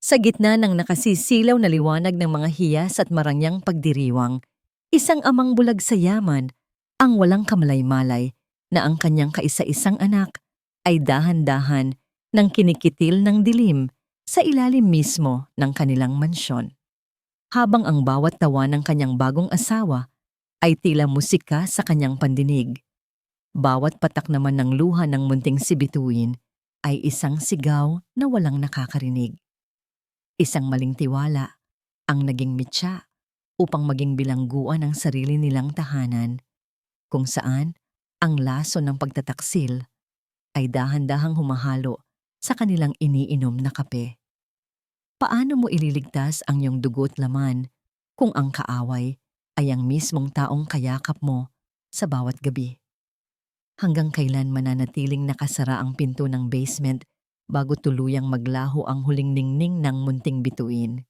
Sa gitna ng nakasisilaw na liwanag ng mga hiyas at marangyang pagdiriwang, isang amang bulag sa yaman, ang walang kamalay-malay na ang kanyang kaisa-isang anak ay dahan-dahan ng kinikitil ng dilim sa ilalim mismo ng kanilang mansyon. Habang ang bawat tawa ng kanyang bagong asawa ay tila musika sa kanyang pandinig, bawat patak naman ng luha ng munting si Bituin ay isang sigaw na walang nakakarinig. Isang maling tiwala ang naging mitya upang maging bilangguan ang sarili nilang tahanan, kung saan ang laso ng pagtataksil ay dahan-dahang humahalo sa kanilang iniinom na kape. Paano mo ililigtas ang iyong dugo't laman kung ang kaaway ay ang mismong taong kayakap mo sa bawat gabi? Hanggang kailan mananatiling nakasara ang pinto ng basement bago tuluyang maglaho ang huling ningning ng munting Bituin?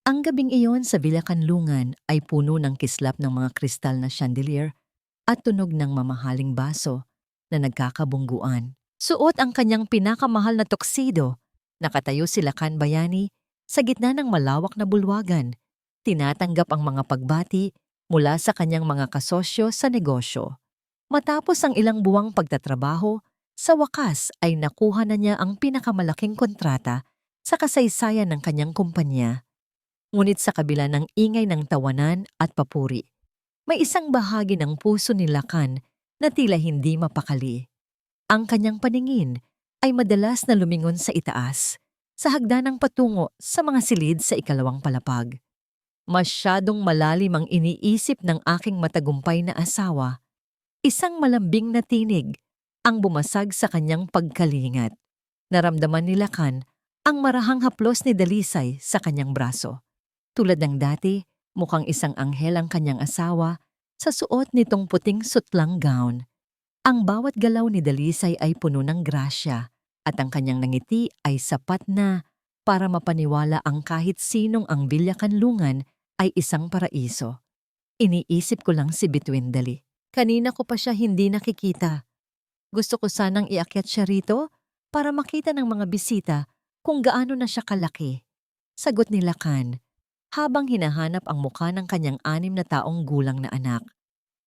Ang gabing iyon sa Villa Canlungan ay puno ng kislap ng mga kristal na chandelier at tunog ng mamahaling baso na nagkakabungguan. Suot ang kanyang pinakamahal na tuxedo, nakatayo si Lakan Bayani sa gitna ng malawak na bulwagan, tinatanggap ang mga pagbati mula sa kanyang mga kasosyo sa negosyo. Matapos ang ilang buwang pagtatrabaho, sa wakas ay nakuha na niya ang pinakamalaking kontrata sa kasaysayan ng kanyang kumpanya. Ngunit sa kabila ng ingay ng tawanan at papuri, may isang bahagi ng puso ni Lakan na tila hindi mapakali. Ang kanyang paningin ay madalas na lumingon sa itaas, sa hagdanang patungo sa mga silid sa ikalawang palapag. Masyadong malalim ang iniisip ng aking matagumpay na asawa. Isang malambing na tinig ang bumasag sa kanyang pagkalingat. Naramdaman ni Lakan ang marahang haplos ni Dalisay sa kanyang braso. Tulad ng dati, mukhang isang anghel ang kanyang asawa sa suot nitong puting sutlang gown. Ang bawat galaw ni Dalisay ay puno ng grasya at ang kanyang nangiti ay sapat na para mapaniwala ang kahit sinong ang Villa Canlungan ay isang paraiso. Iniisip ko lang si Bituin Dali. Kanina ko pa siya hindi nakikita. Gusto ko sanang iakyat siya rito para makita ng mga bisita kung gaano na siya kalaki. Sagot ni Lakan habang hinahanap ang mukha ng kanyang 6 na taong gulang na anak.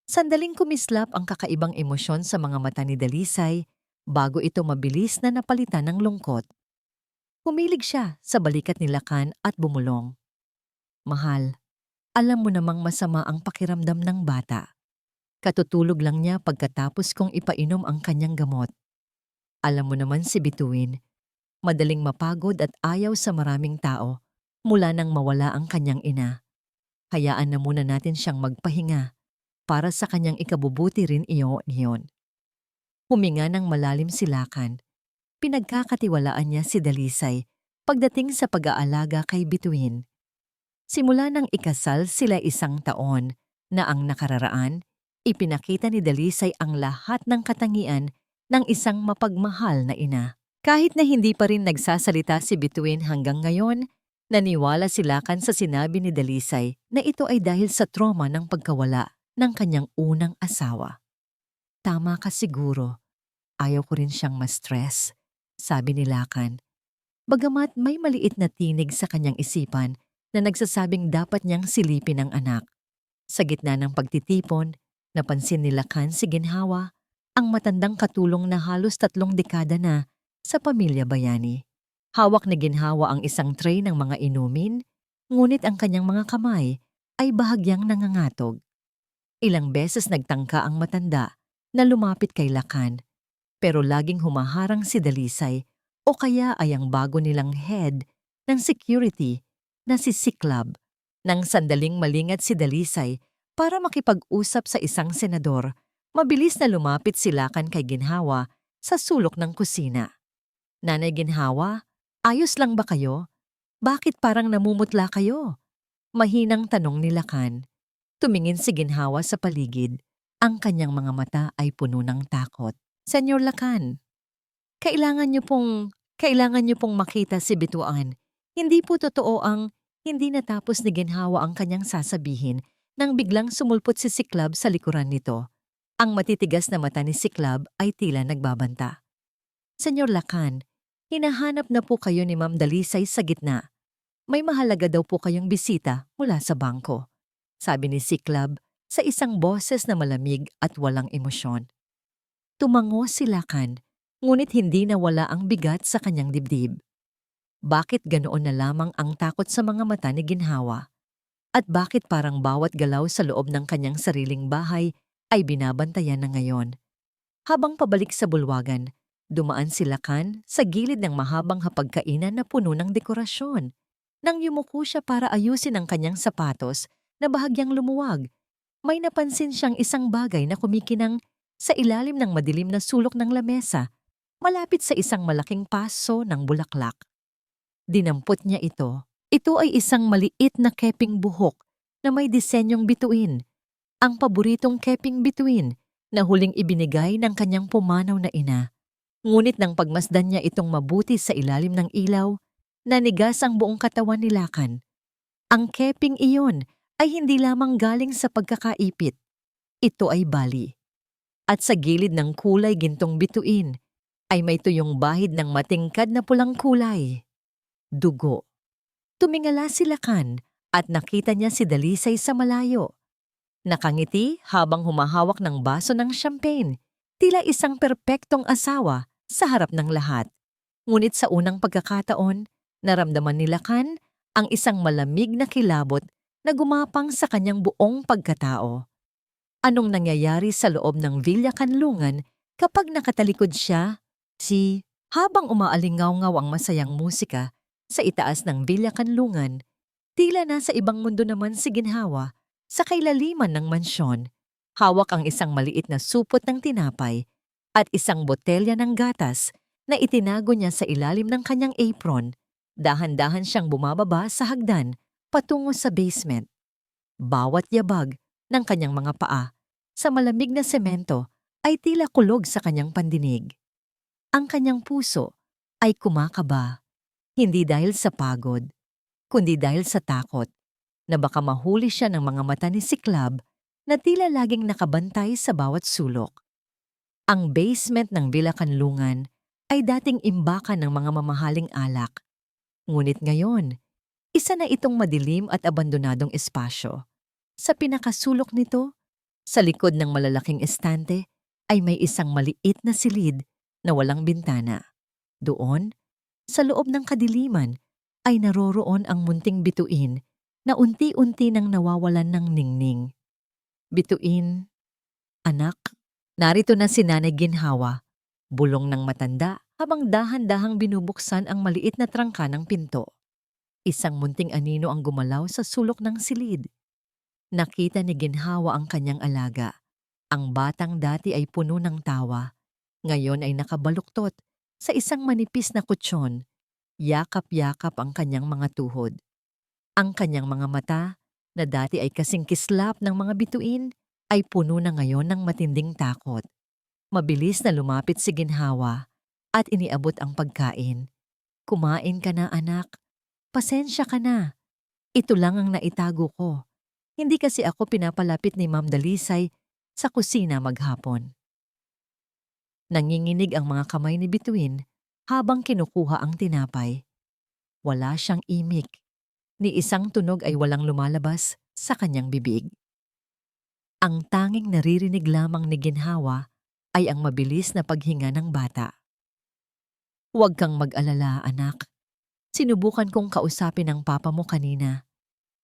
Sandaling kumislap ang kakaibang emosyon sa mga mata ni Dalisay bago ito mabilis na napalitan ng lungkot. Humilig siya sa balikat ni Lakan at bumulong. Mahal, alam mo namang masama ang pakiramdam ng bata. Katutulog lang niya pagkatapos kong ipainom ang kanyang gamot. Alam mo naman si Bituin, madaling mapagod at ayaw sa maraming tao mula nang mawala ang kanyang ina. Hayaan na muna natin siyang magpahinga para sa kanyang ikabubuti rin iyon. Huminga ng malalim si Lakan. Pinagkakatiwalaan niya si Dalisay pagdating sa pag-aalaga kay Bituin. Simula nang ikasal sila 1 taon na ang nakararaan, ipinakita ni Dalisay ang lahat ng katangian ng isang mapagmahal na ina. Kahit na hindi pa rin nagsasalita si Bituin hanggang ngayon, naniwala si Lakan sa sinabi ni Dalisay na ito ay dahil sa trauma ng pagkawala ng kanyang unang asawa. Tama ka siguro. Ayaw ko rin siyang ma-stress, sabi ni Lakan. Bagamat may maliit na tinig sa kanyang isipan na nagsasabing dapat niyang silipin ang anak. Sa gitna ng pagtitipon, napansin ni Lakan si Ginhawa, ang matandang katulong na halos 3 dekada na sa pamilya Bayani. Hawak ni Ginhawa ang isang tray ng mga inumin, ngunit ang kanyang mga kamay ay bahagyang nangangatog. Ilang beses nagtangka ang matanda na lumapit kay Lakan, pero laging humaharang si Dalisay o kaya ay ang bago nilang head ng security na si Siklab. Nang sandaling malingat si Dalisay para makipag-usap sa isang senador, mabilis na lumapit si Lakan kay Ginhawa sa sulok ng kusina. Nanay Ginhawa, ayos lang ba kayo? Bakit parang namumutla kayo? Mahinang tanong ni Lakan. Tumingin si Ginhawa sa paligid. Ang kanyang mga mata ay puno ng takot. Senyor Lakan, kailangan niyo pong makita si Bituan. Hindi po totoo ang hindi natapos ni Ginhawa ang kanyang sasabihin nang biglang sumulpot si Siklab sa likuran nito. Ang matitigas na mata ni Siklab ay tila nagbabanta. Senyor Lakan, Hinahanap na po kayo ni Ma'am Dalisay sa gitna. May mahalaga daw po kayong bisita mula sa bangko, sabi ni Siklab sa isang boses na malamig at walang emosyon. Tumango si Lakan, ngunit hindi nawala ang bigat sa kanyang dibdib. Bakit ganoon na lamang ang takot sa mga mata ni Ginhawa? At bakit parang bawat galaw sa loob ng kanyang sariling bahay ay binabantayan na ngayon? Habang pabalik sa bulwagan, dumaan si Lakan sa gilid ng mahabang hapagkainan na puno ng dekorasyon. Nang yumuko siya para ayusin ang kanyang sapatos na bahagyang lumuwag, may napansin siyang isang bagay na kumikinang sa ilalim ng madilim na sulok ng lamesa, malapit sa isang malaking paso ng bulaklak. Dinampot niya ito. Ito ay isang maliit na keping buhok na may disenyong bituin. Ang paboritong keping bituin na huling ibinigay ng kanyang pumanaw na ina. Ngunit nang pagmasdan niya itong mabuti sa ilalim ng ilaw, nanigas ang buong katawan ni Lakan. Ang keping iyon ay hindi lamang galing sa pagkakaipit. Ito ay bali. At sa gilid ng kulay gintong bituin ay may tuyong bahid ng matingkad na pulang kulay. Dugo. Tumingala si Lakan at nakita niya si Dalisay sa malayo. Nakangiti habang humahawak ng baso ng champagne, tila isang perpektong asawa sa harap ng lahat. Ngunit sa unang pagkakataon, naramdaman ni Lakan ang isang malamig na kilabot na gumapang sa kanyang buong pagkatao. Anong nangyayari sa loob ng Villa Kanlungan kapag nakatalikod siya? Habang umaalingaw-ngaw ang masayang musika sa itaas ng Villa Kanlungan, tila nasa ibang mundo naman si Ginhawa sa kailaliman ng mansyon. Hawak ang isang maliit na supot ng tinapay at isang botelya ng gatas na itinago niya sa ilalim ng kanyang apron. Dahan-dahan siyang bumababa sa hagdan patungo sa basement. Bawat yabag ng kanyang mga paa sa malamig na semento ay tila kulog sa kanyang pandinig. Ang kanyang puso ay kumakaba, hindi dahil sa pagod, kundi dahil sa takot na baka mahuli siya ng mga mata ni Siklab na tila laging nakabantay sa bawat sulok. Ang basement ng Villa Kanlungan ay dating imbakan ng mga mamahaling alak. Ngunit ngayon, isa na itong madilim at abandonadong espasyo. Sa pinakasulok nito, sa likod ng malalaking estante, ay may isang maliit na silid na walang bintana. Doon, sa loob ng kadiliman, ay naroroon ang munting bituin na unti-unti nang nawawalan ng ningning. Bituin, anak, narito na si Nanay Ginhawa, bulong ng matanda habang dahan-dahang binubuksan ang maliit na trangka ng pinto. Isang munting anino ang gumalaw sa sulok ng silid. Nakita ni Ginhawa ang kanyang alaga. Ang batang dati ay puno ng tawa. Ngayon ay nakabaluktot sa isang manipis na kutsyon. Yakap-yakap ang kanyang mga tuhod. Ang kanyang mga mata, na dati ay kasing kislap ng mga bituin, ay puno na ngayon ng matinding takot. Mabilis na lumapit si Ginhawa at iniabot ang pagkain. Kumain ka na, anak. Pasensya ka na. Ito lang ang naitago ko. Hindi kasi ako pinapalapit ni Ma'am Dalisay sa kusina maghapon. Nanginginig ang mga kamay ni Bituin habang kinukuha ang tinapay. Wala siyang imik. Ni isang tunog ay walang lumalabas sa kanyang bibig. Ang tanging naririnig lamang ni Ginhawa ay ang mabilis na paghinga ng bata. Huwag kang mag-alala, anak. Sinubukan kong kausapin ang papa mo kanina.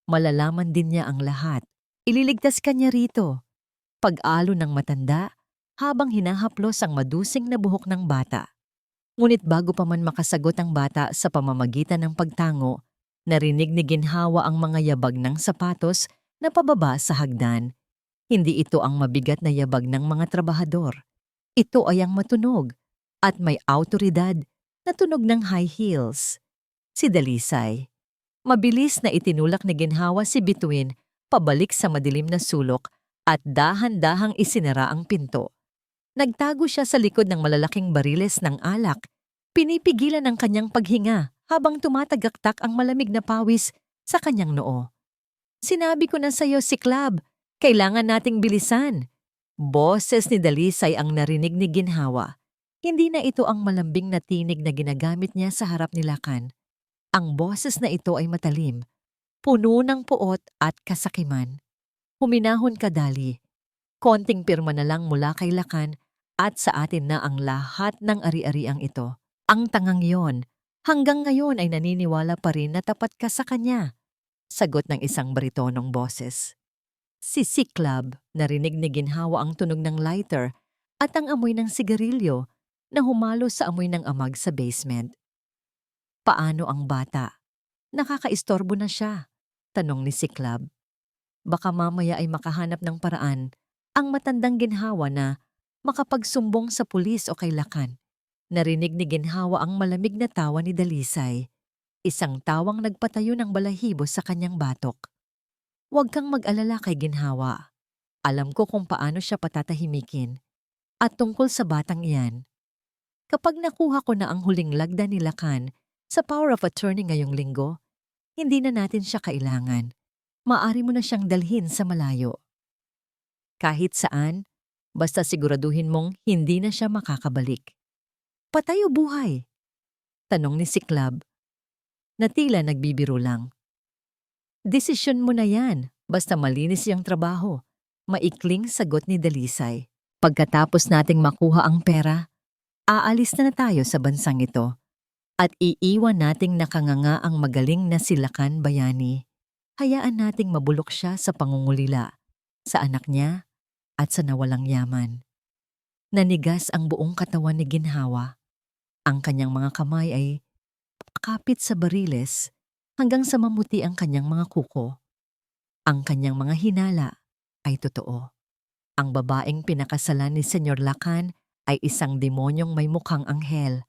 Malalaman din niya ang lahat. Ililigtas ka niya rito. Pag-alo ng matanda habang hinahaplos ang madusing na buhok ng bata. Ngunit bago pa man makasagot ang bata sa pamamagitan ng pagtango, narinig ni Ginhawa ang mga yabag ng sapatos na pababa sa hagdan. Hindi ito ang mabigat na yabag ng mga trabahador. Ito ay ang matunog at may awtoridad na tunog ng high heels. Si Dalisay. Mabilis na itinulak ni Ginhawa si Bituin pabalik sa madilim na sulok at dahan-dahang isinara ang pinto. Nagtago siya sa likod ng malalaking bariles ng alak. Pinipigilan ang kanyang paghinga habang tumatagaktak ang malamig na pawis sa kanyang noo. Sinabi ko na sa'yo, Siklab, kailangan nating bilisan. Boses ni Dalisay ang narinig ni Ginhawa. Hindi na ito ang malambing na tinig na ginagamit niya sa harap ni Lakan. Ang boses na ito ay matalim, puno ng puot at kasakiman. Huminahon ka, Dali. Konting pirma na lang mula kay Lakan at sa atin na ang lahat ng ari-ariang ito. Ang tangang yon, hanggang ngayon ay naniniwala pa rin na tapat ka sa kanya. Sagot ng isang baritonong boses. Si Siklab, narinig ni Ginhawa ang tunog ng lighter at ang amoy ng sigarilyo na humalo sa amoy ng amag sa basement. Paano ang bata? Nakakaistorbo na siya, tanong ni Siklab. Baka mamaya ay makahanap ng paraan ang matandang Ginhawa na makapagsumbong sa pulis o kay Lakan. Narinig ni Ginhawa ang malamig na tawa ni Dalisay, isang tawang nagpatayo ng balahibo sa kanyang batok. Huwag kang mag-alala kay Ginhawa. Alam ko kung paano siya patatahimikin. At tungkol sa batang iyan, kapag nakuha ko na ang huling lagda ni Lakan sa power of attorney ngayong linggo, hindi na natin siya kailangan. Maaari mo na siyang dalhin sa malayo. Kahit saan, basta siguraduhin mong hindi na siya makakabalik. Patay o buhay? Tanong ni Siklab, na tila nagbibiro lang. Desisyon mo na yan, basta malinis yung trabaho. Maikling sagot ni Dalisay. Pagkatapos nating makuha ang pera, aalis na tayo sa bansang ito at iiwan nating nakanganga ang magaling na si Lakan Bayani. Hayaan nating mabulok siya sa pangungulila, sa anak niya at sa nawalang yaman. Nanigas ang buong katawan ni Ginhawa. Ang kanyang mga kamay ay kapit sa bariles hanggang sa mamuti ang kanyang mga kuko. Ang kanyang mga hinala ay totoo. Ang babaeng pinakasalan ni Senyor Lakan ay isang demonyong may mukhang anghel.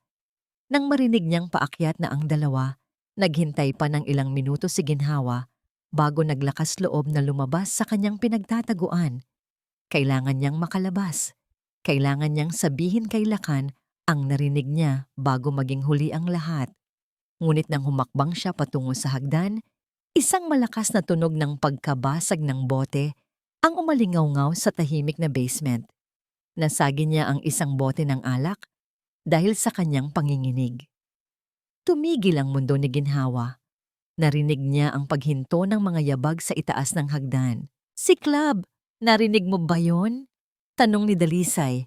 Nang marinig niyang paakyat na ang dalawa, naghintay pa ng ilang minuto si Ginhawa bago naglakas loob na lumabas sa kanyang pinagtataguan. Kailangan niyang makalabas. Kailangan niyang sabihin kay Lakan ang narinig niya bago maging huli ang lahat. Ngunit nang humakbang siya patungo sa hagdan, isang malakas na tunog ng pagkabasag ng bote ang umalingaw-ngaw sa tahimik na basement. Nasagi niya ang isang bote ng alak dahil sa kanyang panginginig. Tumigil ang mundo ni Ginhawa. Narinig niya ang paghinto ng mga yabag sa itaas ng hagdan. Siklab, narinig mo ba yon? Tanong ni Dalisay.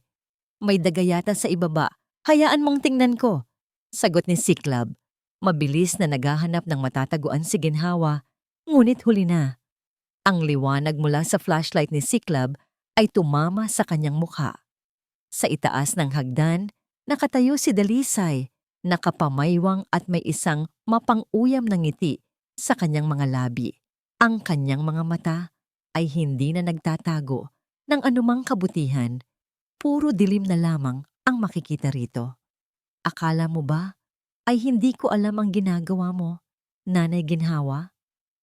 May daga yata sa ibaba. Hayaan mong tingnan ko. Sagot ni Siklab. Mabilis na naghahanap ng matataguan si Ginhawa, ngunit huli na. Ang liwanag mula sa flashlight ni Siklab ay tumama sa kanyang mukha. Sa itaas ng hagdan, nakatayo si Dalisay, nakapamaywang at may isang mapang-uyam na ngiti sa kanyang mga labi. Ang kanyang mga mata ay hindi na nagtatago ng anumang kabutihan. Puro dilim na lamang ang makikita rito. Akala mo ba ay hindi ko alam ang ginagawa mo, Nanay Ginhawa?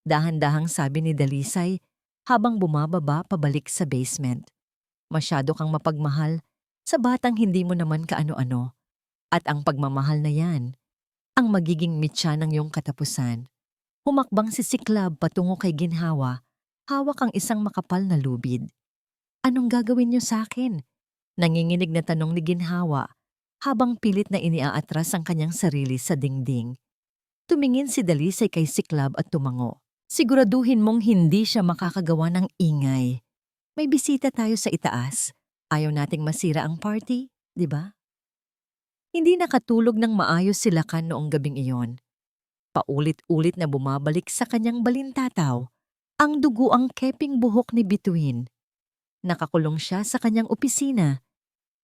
Dahan-dahang sabi ni Dalisay habang bumababa pabalik sa basement. Masyado kang mapagmahal sa batang hindi mo naman kaano-ano. At ang pagmamahal na yan, ang magiging mitya ng iyong katapusan. Humakbang si Siklab patungo kay Ginhawa, hawak ang isang makapal na lubid. Anong gagawin niyo sa akin? Nanginginig na tanong ni Ginhawa habang pilit na iniaatras ang kanyang sarili sa dingding. Tumingin si Dalisay kay Siklab at tumango. Siguraduhin mong hindi siya makakagawa ng ingay. May bisita tayo sa itaas. Ayaw nating masira ang party, di ba? Hindi nakatulog ng maayos si Lakan noong gabing iyon. Paulit-ulit na bumabalik sa kanyang balintataw ang dugo ang keping buhok ni Bituin. Nakakulong siya sa kanyang opisina.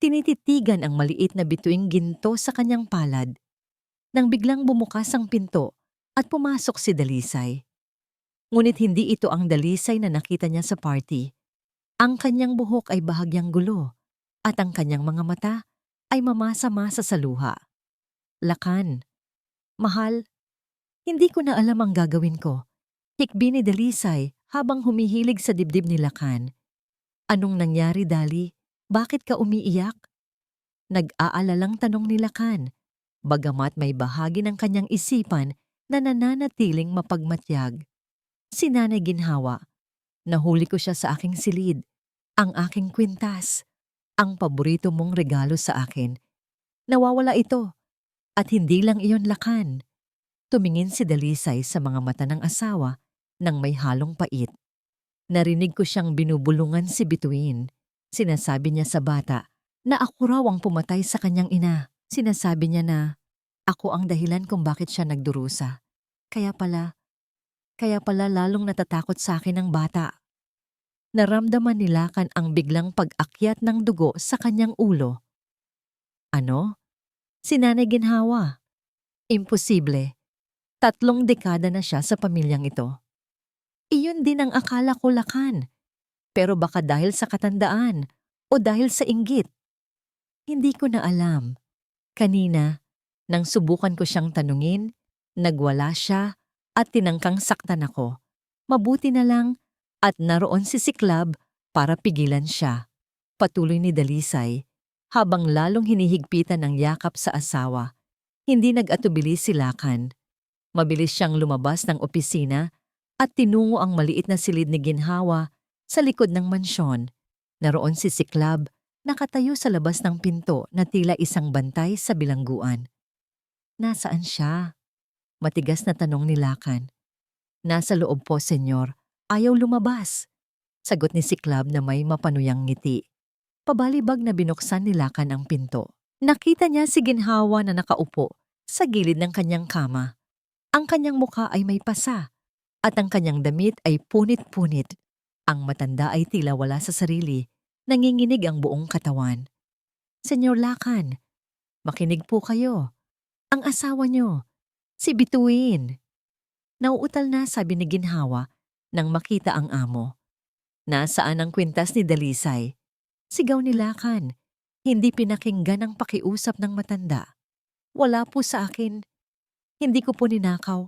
Tinititigan ang maliit na bituing ginto sa kanyang palad. Nang biglang bumukas ang pinto at pumasok si Dalisay. Ngunit hindi ito ang Dalisay na nakita niya sa party. Ang kanyang buhok ay bahagyang gulo at ang kanyang mga mata ay mamasa-masa sa luha. Lakan, mahal, hindi ko na alam ang gagawin ko. Hikbi ni Dalisay habang humihilig sa dibdib ni Lakan. Anong nangyari, Dali? Bakit ka umiiyak? Nag-aalalang tanong ni Lakan, bagamat may bahagi ng kanyang isipan na nananatiling mapagmatyag. Si Nanay Ginhawa, nahuli ko siya sa aking silid, ang aking kwintas, ang paborito mong regalo sa akin. Nawawala ito. At hindi lang iyon, Lakan. Tumingin si Dalisay sa mga mata ng asawa nang may halong pait. Narinig ko siyang binubulungan si Bituin. Sinasabi niya sa bata na ako raw ang pumatay sa kanyang ina. Sinasabi niya na ako ang dahilan kung bakit siya nagdurusa. Kaya pala lalong natatakot sa akin ang bata. Naramdaman ni Lakan ang biglang pag-akyat ng dugo sa kanyang ulo. Ano? Si Nanay Ginhawa. Imposible. 3 dekada na siya sa pamilyang ito. Iyon din ang akala ko, Lakan. Pero baka dahil sa katandaan o dahil sa inggit. Hindi ko na alam. Kanina, nang subukan ko siyang tanungin, nagwala siya at tinangkang saktan ako. Mabuti na lang at naroon si Siklab para pigilan siya. Patuloy ni Dalisay habang lalong hinihigpitan ng yakap sa asawa. Hindi nag-atubili si Lakan. Mabilis siyang lumabas ng opisina at tinungo ang maliit na silid ni Ginhawa sa likod ng mansyon. Naroon si Siklab, nakatayo sa labas ng pinto na tila isang bantay sa bilangguan. Nasaan siya? Matigas na tanong ni Lakan. Nasa loob po, senyor. Ayaw lumabas. Sagot ni Siklab na may mapanuyang ngiti. Pabalibag na binuksan ni Lakan ang pinto. Nakita niya si Ginhawa na nakaupo sa gilid ng kanyang kama. Ang kanyang mukha ay may pasa at ang kanyang damit ay punit-punit. Ang matanda ay tila wala sa sarili, nanginginig ang buong katawan. Senyor Lakan, makinig po kayo. Ang asawa niyo, si Bituin. Nauutal na, sabi ni Ginhawa nang makita ang amo. Nasaan ang kwintas ni Dalisay? Sigaw ni Lakan. Hindi pinakinggan ang pakiusap ng matanda. Wala po sa akin. Hindi ko po ninakaw.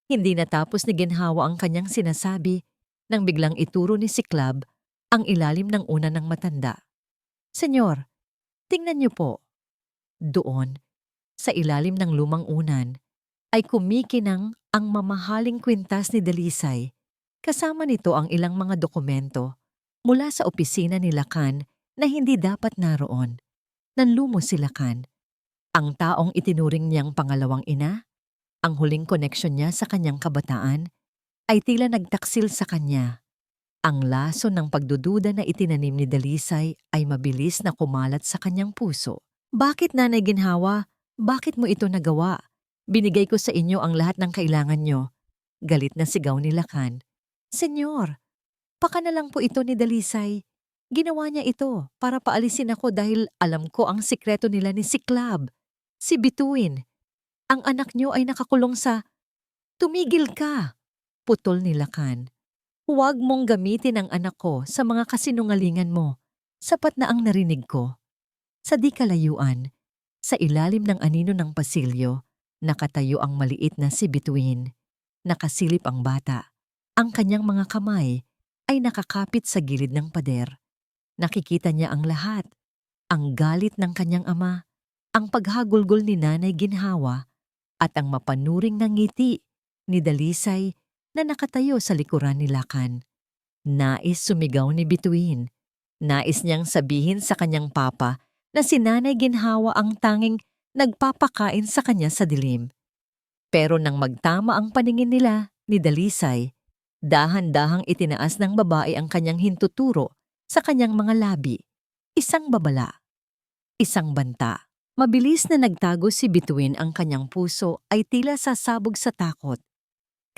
Hindi natapos ni Ginhawa ang kanyang sinasabi nang biglang ituro ni Siklab ang ilalim ng una ng matanda. Senyor, tingnan niyo po. Doon, sa ilalim ng lumang unan, ay kumikinang ang mamahaling kwintas ni Dalisay. Kasama nito ang ilang mga dokumento mula sa opisina ni Lakan na hindi dapat naroon. Nanlumos si Lakan. Ang taong itinuring niyang pangalawang ina, ang huling koneksyon niya sa kanyang kabataan, ay tila nagtaksil sa kanya. Ang laso ng pagdududa na itinanim ni Dalisay ay mabilis na kumalat sa kanyang puso. Bakit, Nanay Ginhawa? Bakit mo ito nagawa? Binigay ko sa inyo ang lahat ng kailangan nyo. Galit na sigaw ni Lakan. Senyor, paka na lang po ito ni Dalisay. Ginawa niya ito para paalisin ako dahil alam ko ang sikreto nila ni Siklab, si Bituin. Ang anak niyo ay nakakulong sa... Tumigil ka! Putol ni Lakan. Huwag mong gamitin ang anak ko sa mga kasinungalingan mo. Sapat na ang narinig ko. Sa di kalayuan, sa ilalim ng anino ng pasilyo, nakatayo ang maliit na si Bituin. Nakasilip ang bata. Ang kanyang mga kamay ay nakakapit sa gilid ng pader. Nakikita niya ang lahat. Ang galit ng kanyang ama, ang paghagulgol ni Nanay Ginhawa, at ang mapanuring na ngiti ni Dalisay na nakatayo sa likuran ni Lakan. Nais sumigaw ni Bituin. Nais niyang sabihin sa kanyang papa na si Nanay Ginhawa ang tanging nagpapakain sa kanya sa dilim. Pero nang magtama ang paningin nila ni Dalisay, dahan-dahang itinaas ng babae ang kanyang hintuturo sa kanyang mga labi. Isang babala. Isang banta. Mabilis na nagtago si Bituin, ang kanyang puso ay tila sasabog sa takot.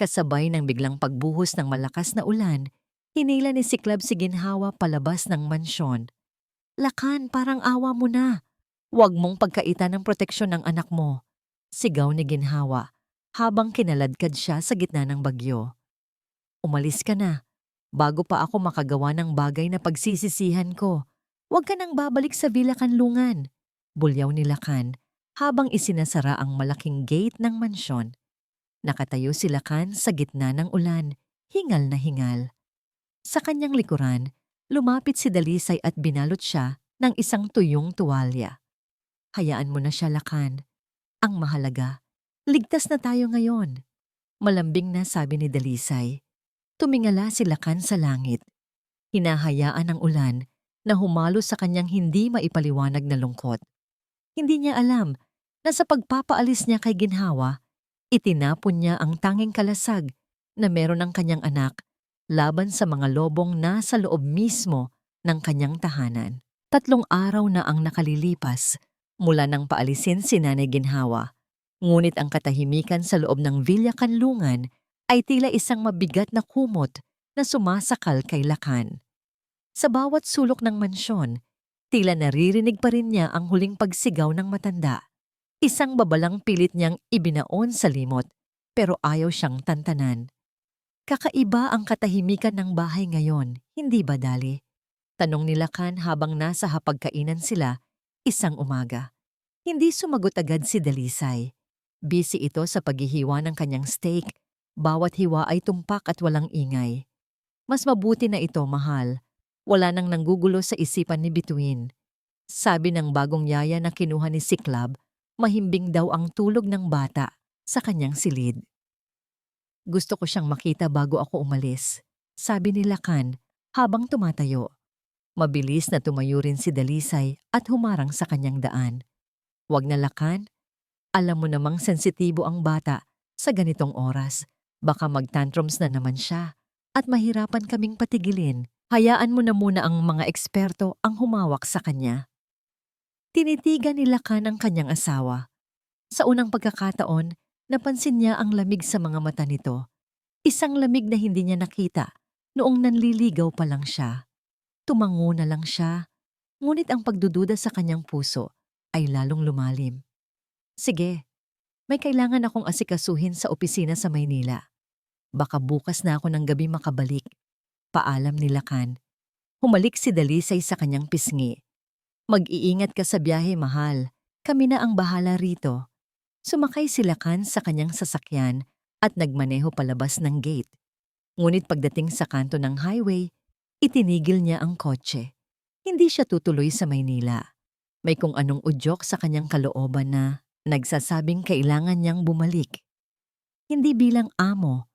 Kasabay ng biglang pagbuhos ng malakas na ulan, hinila ni Siklab si Ginhawa palabas ng mansyon. Lakan, parang awa mo na. Huwag mong pagkaitan ng proteksyon ng anak mo. Sigaw ni Ginhawa habang kinaladkad siya sa gitna ng bagyo. Umalis ka na, bago pa ako makagawa ng bagay na pagsisisihan ko. Huwag ka nang babalik sa Villa Kanlungan. Bulyaw ni Lakan habang isinasara ang malaking gate ng mansyon. Nakatayo si Lakan sa gitna ng ulan, hingal na hingal. Sa kanyang likuran, lumapit si Dalisay at binalot siya ng isang tuyong tuwalya. Hayaan mo na siya, Lakan. Ang mahalaga, ligtas na tayo ngayon. Malambing na sabi ni Dalisay. Tumingala si Lakan sa langit. Hinahayaan ng ulan na humalo sa kanyang hindi maipaliwanag na lungkot. Hindi niya alam na sa pagpapaalis niya kay ginhawa, itinapon niya ang tanging kalasag na meron ng kanyang anak laban sa mga lobong nasa loob mismo ng kanyang tahanan. 3 araw na ang nakalilipas mula nang paalisin si Nanay Ginhawa. Ngunit ang katahimikan sa loob ng Villa Kanlungan ay tila isang mabigat na kumot na sumasakal kay Lakan. Sa bawat sulok ng mansyon, tila naririnig pa rin niya ang huling pagsigaw ng matanda. Isang babalang pilit niyang ibinaon sa limot, pero ayaw siyang tantanan. Kakaiba ang katahimikan ng bahay ngayon, hindi ba Dali? Tanong ni Lakan habang nasa hapagkainan sila isang umaga. Hindi sumagot agad si Dalisay. Busy ito sa paghihiwa ng kanyang steak. Bawat hiwa ay tumpak at walang ingay. Mas mabuti na ito, mahal. Wala nang nanggugulo sa isipan ni Bituin. Sabi ng bagong yaya na kinuha ni Siklab, mahimbing daw ang tulog ng bata sa kanyang silid. Gusto ko siyang makita bago ako umalis, sabi ni Lakan habang tumatayo. Mabilis na tumayo rin si Dalisay at humarang sa kanyang daan. Wag na Lakan, alam mo namang sensitibo ang bata sa ganitong oras. Baka mag-tantrums na naman siya at mahirapan kaming patigilin. Hayaan mo na muna ang mga eksperto ang humawak sa kanya. Tinitigan ni Lakan ang kanyang asawa. Sa unang pagkakataon, napansin niya ang lamig sa mga mata nito. Isang lamig na hindi niya nakita noong nanliligaw pa lang siya. Tumango na lang siya, ngunit ang pagdududa sa kanyang puso ay lalong lumalim. Sige, may kailangan akong asikasuhin sa opisina sa Maynila. Baka bukas na ako ng gabi makabalik. Paalam ni Lakan. Humalik si Dalisay sa kanyang pisngi. Mag-iingat ka sa biyahe, mahal. Kami na ang bahala rito. Sumakay si Lakan sa kanyang sasakyan at nagmaneho palabas ng gate. Ngunit pagdating sa kanto ng highway, itinigil niya ang kotse. Hindi siya tutuloy sa Maynila. May kung anong udyok sa kanyang kalooban na nagsasabing kailangan niyang bumalik. Hindi bilang amo,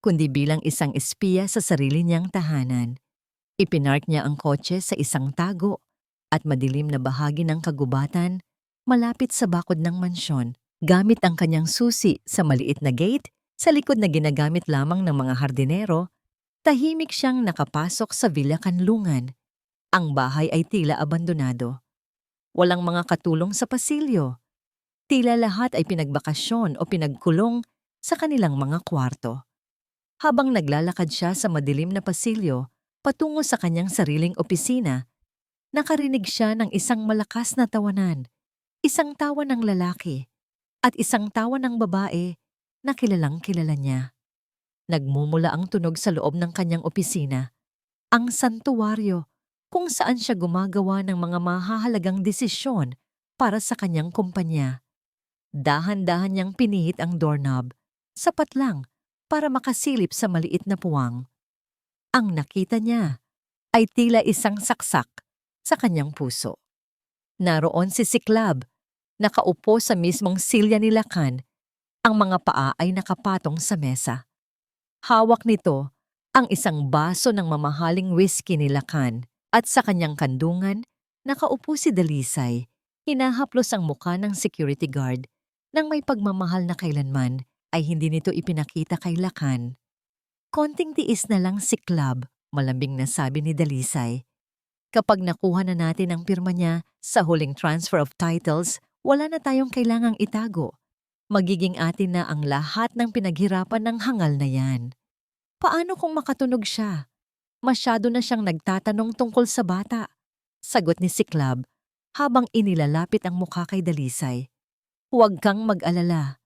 kundi bilang isang espiya sa sarili niyang tahanan. Ipinark niya ang kotse sa isang tago at madilim na bahagi ng kagubatan malapit sa bakod ng mansyon. Gamit ang kanyang susi sa maliit na gate sa likod na ginagamit lamang ng mga hardinero, tahimik siyang nakapasok sa Villa Kanlungan. Ang bahay ay tila abandonado. Walang mga katulong sa pasilyo. Tila lahat ay pinagbakasyon o pinagkulong sa kanilang mga kwarto. Habang naglalakad siya sa madilim na pasilyo patungo sa kanyang sariling opisina, nakarinig siya ng isang malakas na tawanan, isang tawa ng lalaki at isang tawa ng babae na kilalang kilala niya. Nagmumula ang tunog sa loob ng kanyang opisina, ang santuwaryo kung saan siya gumagawa ng mga mahahalagang desisyon para sa kanyang kumpanya. Dahan-dahan niyang pinihit ang doorknob, sapat lang para makasilip sa maliit na puwang. Ang nakita niya ay tila isang saksak sa kanyang puso. Naroon si Siklab, nakaupo sa mismong silya ni Lakan, ang mga paa ay nakapatong sa mesa. Hawak nito ang isang baso ng mamahaling whiskey ni Lakan at sa kanyang kandungan, nakaupo si Dalisay, hinahaplos ang muka ng security guard nang may pagmamahal na kailanman ay hindi nito ipinakita kay Lakan. Konting tiis na lang Siklab, malambing na sabi ni Dalisay. Kapag nakuha na natin ang pirma niya sa huling transfer of titles, wala na tayong kailangang itago. Magiging atin na ang lahat ng pinaghirapan ng hangal na yan. Paano kung makatunog siya? Masyado na siyang nagtatanong tungkol sa bata. Sagot ni Siklab habang inilalapit ang mukha kay Dalisay. Huwag kang mag-alala.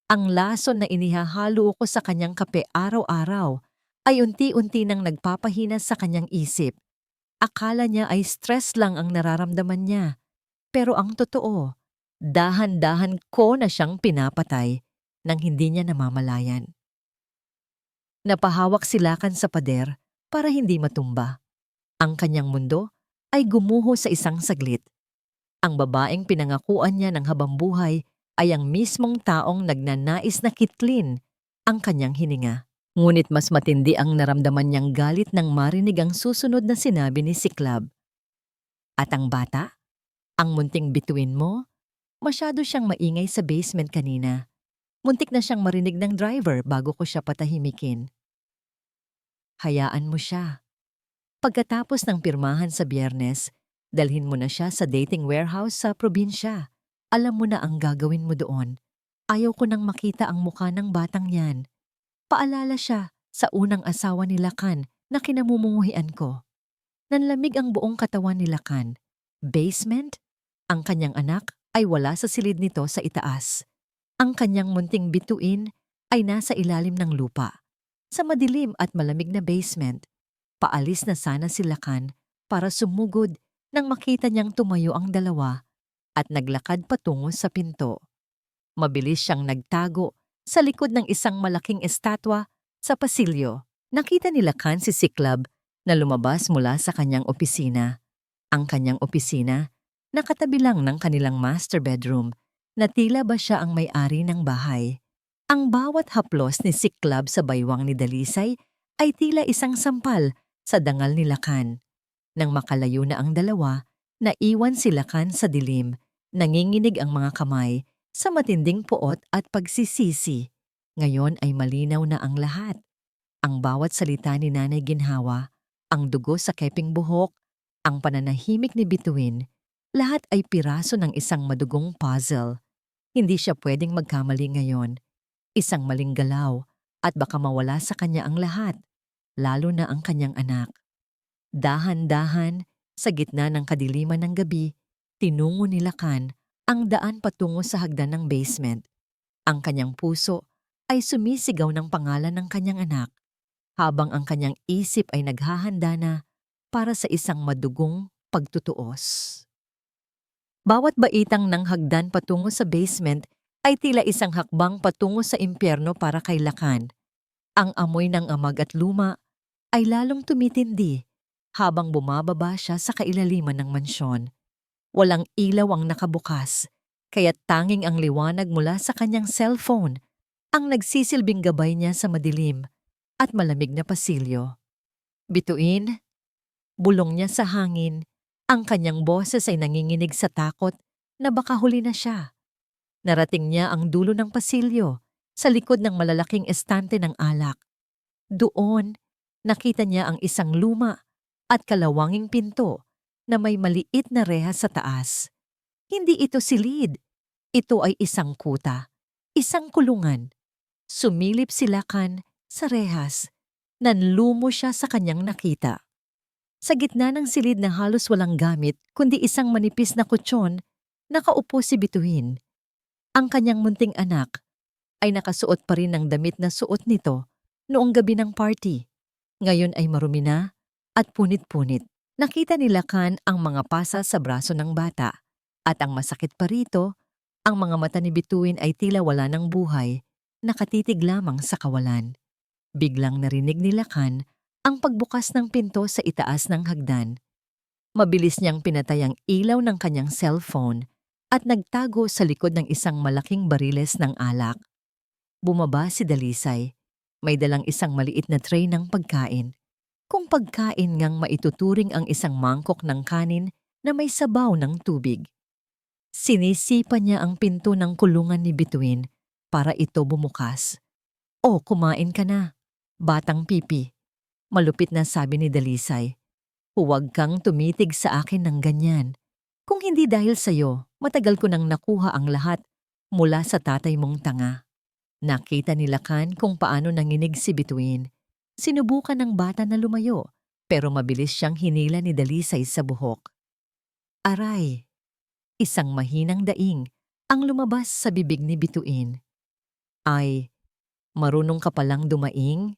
Ang lason na inihahalo ko sa kanyang kape araw-araw ay unti-unti nang nagpapahina sa kanyang isip. Akala niya ay stress lang ang nararamdaman niya. Pero ang totoo, dahan-dahan ko na siyang pinapatay nang hindi niya namamalayan. Napahawak si Lakan sa pader para hindi matumba. Ang kanyang mundo ay gumuho sa isang saglit. Ang babaeng pinangakuan niya ng habambuhay ay ang mismong taong nagnanais na kitlin ang kanyang hininga. Ngunit mas matindi ang naramdaman niyang galit nang marinig ang susunod na sinabi ni Siklab. At ang bata? Ang munting bituin mo? Masyado siyang maingay sa basement kanina. Muntik na siyang marinig ng driver bago ko siya patahimikin. Hayaan mo siya. Pagkatapos ng pirmahan sa Biyernes, dalhin mo na siya sa dating warehouse sa probinsya. Alam mo na ang gagawin mo doon. Ayaw ko nang makita ang mukha ng batang yan. Paalala siya sa unang asawa ni Lakan na kinamumuhian ko. Nanlamig ang buong katawan ni Lakan. Basement? Ang kanyang anak ay wala sa silid nito sa itaas. Ang kanyang munting bituin ay nasa ilalim ng lupa. Sa madilim at malamig na basement, paalis na sana si Lakan para sumugod nang makita niyang tumayo ang dalawa at naglakad patungo sa pinto. Mabilis siyang nagtago sa likod ng isang malaking estatwa sa pasilyo. Nakita ni Lakan si Siklab na lumabas mula sa kanyang opisina. Ang kanyang opisina, nakatabi lang ng kanilang master bedroom na tila ba siya ang may-ari ng bahay. Ang bawat haplos ni Siklab sa baywang ni Dalisay ay tila isang sampal sa dangal ni Lakan. Nang makalayo na ang dalawa, naiwan si Lakan sa dilim, nanginginig ang mga kamay sa matinding puot at pagsisisi. Ngayon ay malinaw na ang lahat. Ang bawat salita ni Nanay Ginhawa, ang dugo sa keping buhok, ang pananahimik ni Bituin, lahat ay piraso ng isang madugong puzzle. Hindi siya pwedeng magkamali ngayon. Isang maling galaw at baka mawala sa kanya ang lahat, lalo na ang kanyang anak. Dahan-dahan, sa gitna ng kadiliman ng gabi, tinungo ni Lakan ang daan patungo sa hagdan ng basement. Ang kanyang puso ay sumisigaw ng pangalan ng kanyang anak, habang ang kanyang isip ay naghahanda na para sa isang madugong pagtutuos. Bawat baitang ng hagdan patungo sa basement ay tila isang hakbang patungo sa impyerno para kay Lakan. Ang amoy ng amag at luma ay lalong tumitindi habang bumababa siya sa kailaliman ng mansyon. Walang ilaw ang nakabukas, kaya't tanging ang liwanag mula sa kanyang cellphone ang nagsisilbing gabay niya sa madilim at malamig na pasilyo. Bituin, bulong niya sa hangin, ang kanyang boses ay nanginginig sa takot na baka huli na siya. Narating niya ang dulo ng pasilyo sa likod ng malalaking estante ng alak. Doon, nakita niya ang isang luma at kalawanging pinto na may maliit na rehas sa taas. Hindi ito silid. Ito ay isang kuta, isang kulungan. Sumilip si Lakan sa rehas. Nanlumo siya sa kanyang nakita. Sa gitna ng silid na halos walang gamit kundi isang manipis na kutsyon, nakaupo si Bituin. Ang kanyang munting anak ay nakasuot pa rin ng damit na suot nito noong gabi ng party. Ngayon ay marumi na at punit-punit. Nakita ni Lakan ang mga pasa sa braso ng bata. At ang masakit pa rito, ang mga mata ni Bituin ay tila wala ng buhay, nakatitig lamang sa kawalan. Biglang narinig ni Lakan ang pagbukas ng pinto sa itaas ng hagdan. Mabilis niyang pinatay ang ilaw ng kanyang cellphone at nagtago sa likod ng isang malaking bariles ng alak. Bumaba si Dalisay. May dalang isang maliit na tray ng pagkain. Kung pagkain ngang maituturing ang isang mangkok ng kanin na may sabaw ng tubig. Sinisipa niya ang pinto ng kulungan ni Bituin para ito bumukas. "O, kumain ka na, batang pipi," malupit na sabi ni Dalisay. "Huwag kang tumitig sa akin ng ganyan. Kung hindi dahil sa'yo, matagal ko nang nakuha ang lahat mula sa tatay mong tanga." Nakita ni Lakan kung paano nanginig si Bituin. Sinubukan ng bata na lumayo, pero mabilis siyang hinila ni Dalisay sa buhok. Aray! Isang mahinang daing ang lumabas sa bibig ni Bituin. "Ay, marunong ka palang dumaing?"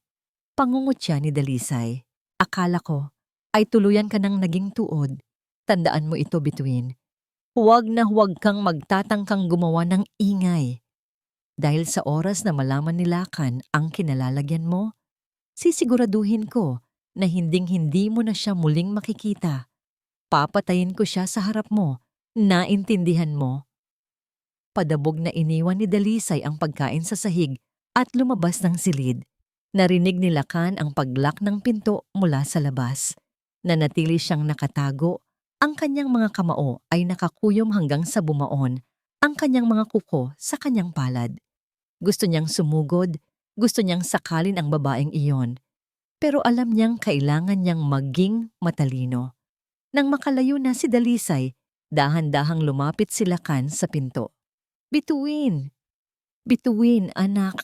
Pangungutya ni Dalisay. "Akala ko ay tuluyan ka nang naging tuod. Tandaan mo ito, Bituin. Huwag na huwag kang magtatangkang gumawa ng ingay. Dahil sa oras na malaman ni Lakan ang kinalalagyan mo, sisiguraduhin ko na hinding-hindi mo na siya muling makikita. Papatayin ko siya sa harap mo. Naintindihan mo?" Padabog na iniwan ni Dalisay ang pagkain sa sahig at lumabas ng silid. Narinig ni Lakan ang paglock ng pinto mula sa labas. Nanatili siyang nakatago. Ang kanyang mga kamao ay nakakuyom hanggang sa bumaon ang kanyang mga kuko sa kanyang palad. Gusto niyang sumugod, gusto niyang sakalin ang babaeng iyon, pero alam niyang kailangan niyang maging matalino. Nang makalayo na si Dalisay, dahan-dahang lumapit si Lakan sa pinto. Bituin! Bituin, anak!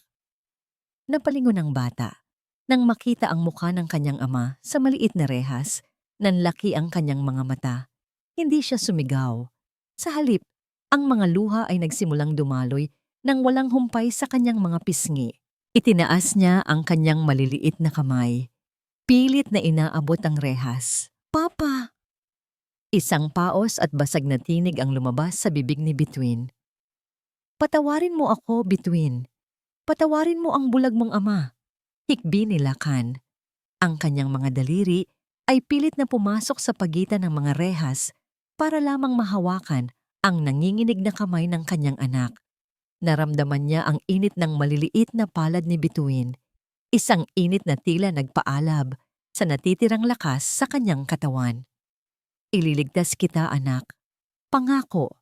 Napalingon ang bata. Nang makita ang mukha ng kanyang ama sa maliit na rehas, nanlaki ang kanyang mga mata. Hindi siya sumigaw. Sa halip, ang mga luha ay nagsimulang dumaloy nang walang humpay sa kanyang mga pisngi. Itinaas niya ang kanyang maliliit na kamay. Pilit na inaabot ang rehas. Papa! Isang paos at basag na tinig ang lumabas sa bibig ni Bituin. Patawarin mo ako, Bituin. Patawarin mo ang bulag mong ama. Hikbi ni Lakan. Ang kanyang mga daliri ay pilit na pumasok sa pagitan ng mga rehas para lamang mahawakan ang nanginginig na kamay ng kanyang anak. Naramdaman niya ang init ng maliliit na palad ni Bituin. Isang init na tila nagpaalab sa natitirang lakas sa kanyang katawan. Ililigtas kita, anak. Pangako,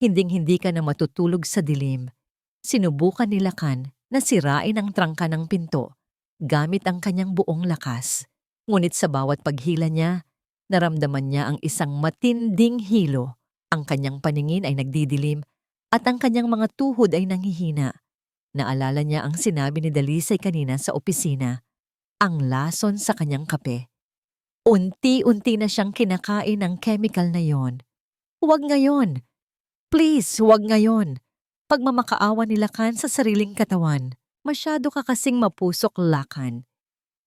hinding-hindi ka na matutulog sa dilim. Sinubukan ni Lakan na sirain ang trangka ng pinto gamit ang kanyang buong lakas. Ngunit sa bawat paghila niya, naramdaman niya ang isang matinding hilo. Ang kanyang paningin ay nagdidilim at ang kanyang mga tuhod ay nanghihina. Naalala niya ang sinabi ni Dalisay kanina sa opisina, ang lason sa kanyang kape. Unti-unti na siyang kinakain ng chemical na yon. Huwag ngayon! Please, huwag ngayon! Pagmamakaawa ni Lakan sa sariling katawan. Masyado ka kasing mapusok, Lakan.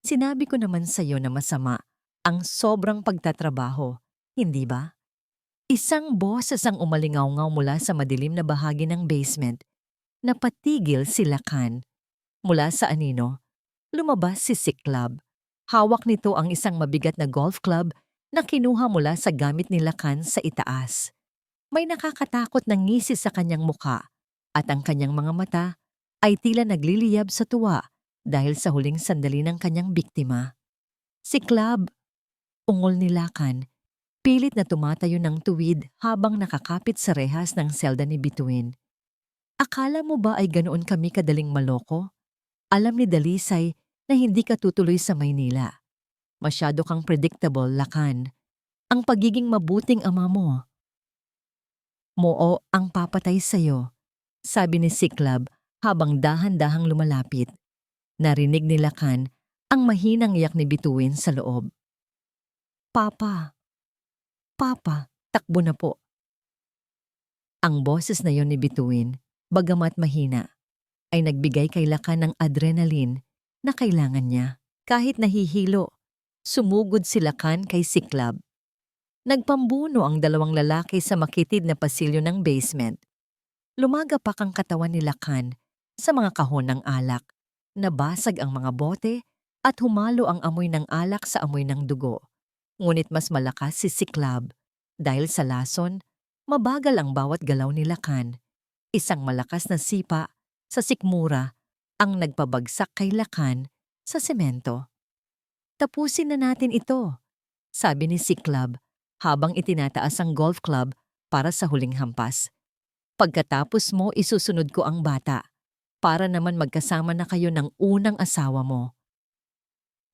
Sinabi ko naman sa iyo na masama ang sobrang pagtatrabaho, hindi ba? Isang boses ang umalingaw-ngaw mula sa madilim na bahagi ng basement. Napatigil si Lakan. Mula sa anino, lumabas si Siklab. Hawak nito ang isang mabigat na golf club na kinuha mula sa gamit ni Lakan sa itaas. May nakakatakot na ngisi sa kanyang muka at ang kanyang mga mata ay tila nagliliyab sa tuwa dahil sa huling sandali ng kanyang biktima. Siklab, ungol ni Lakan, pilit na tumatayo ng tuwid habang nakakapit sa rehas ng selda ni Bituin. Akala mo ba ay ganoon kami kadaling maloko? Alam ni Dalisay na hindi ka tutuloy sa Maynila. Masyado kang predictable, Lakan. Ang pagiging mabuting ama mo. Moo ang papatay sa'yo, sabi ni Siklab habang dahan-dahang lumalapit. Narinig ni Lakan ang mahinang iyak ni Bituin sa loob. Papa, Papa, takbo na po. Ang boses na yon ni Bituin, bagamat mahina, ay nagbigay kay Lakan ng adrenaline na kailangan niya. Kahit nahihilo, sumugod si Lakan kay Siklab. Nagpambuno ang dalawang lalaki sa makitid na pasilyo ng basement. Lumagapak ang katawan ni Lakan sa mga kahon ng alak. Nabasag ang mga bote at humalo ang amoy ng alak sa amoy ng dugo. Ngunit mas malakas si Siklab. Dahil sa lason, mabagal ang bawat galaw ni Lakan. Isang malakas na sipa sa sikmura ang nagpabagsak kay Lakan sa semento. Tapusin na natin ito, sabi ni Siklab habang itinataas ang golf club para sa huling hampas. Pagkatapos mo, isusunod ko ang bata para naman magkasama na kayo ng unang asawa mo.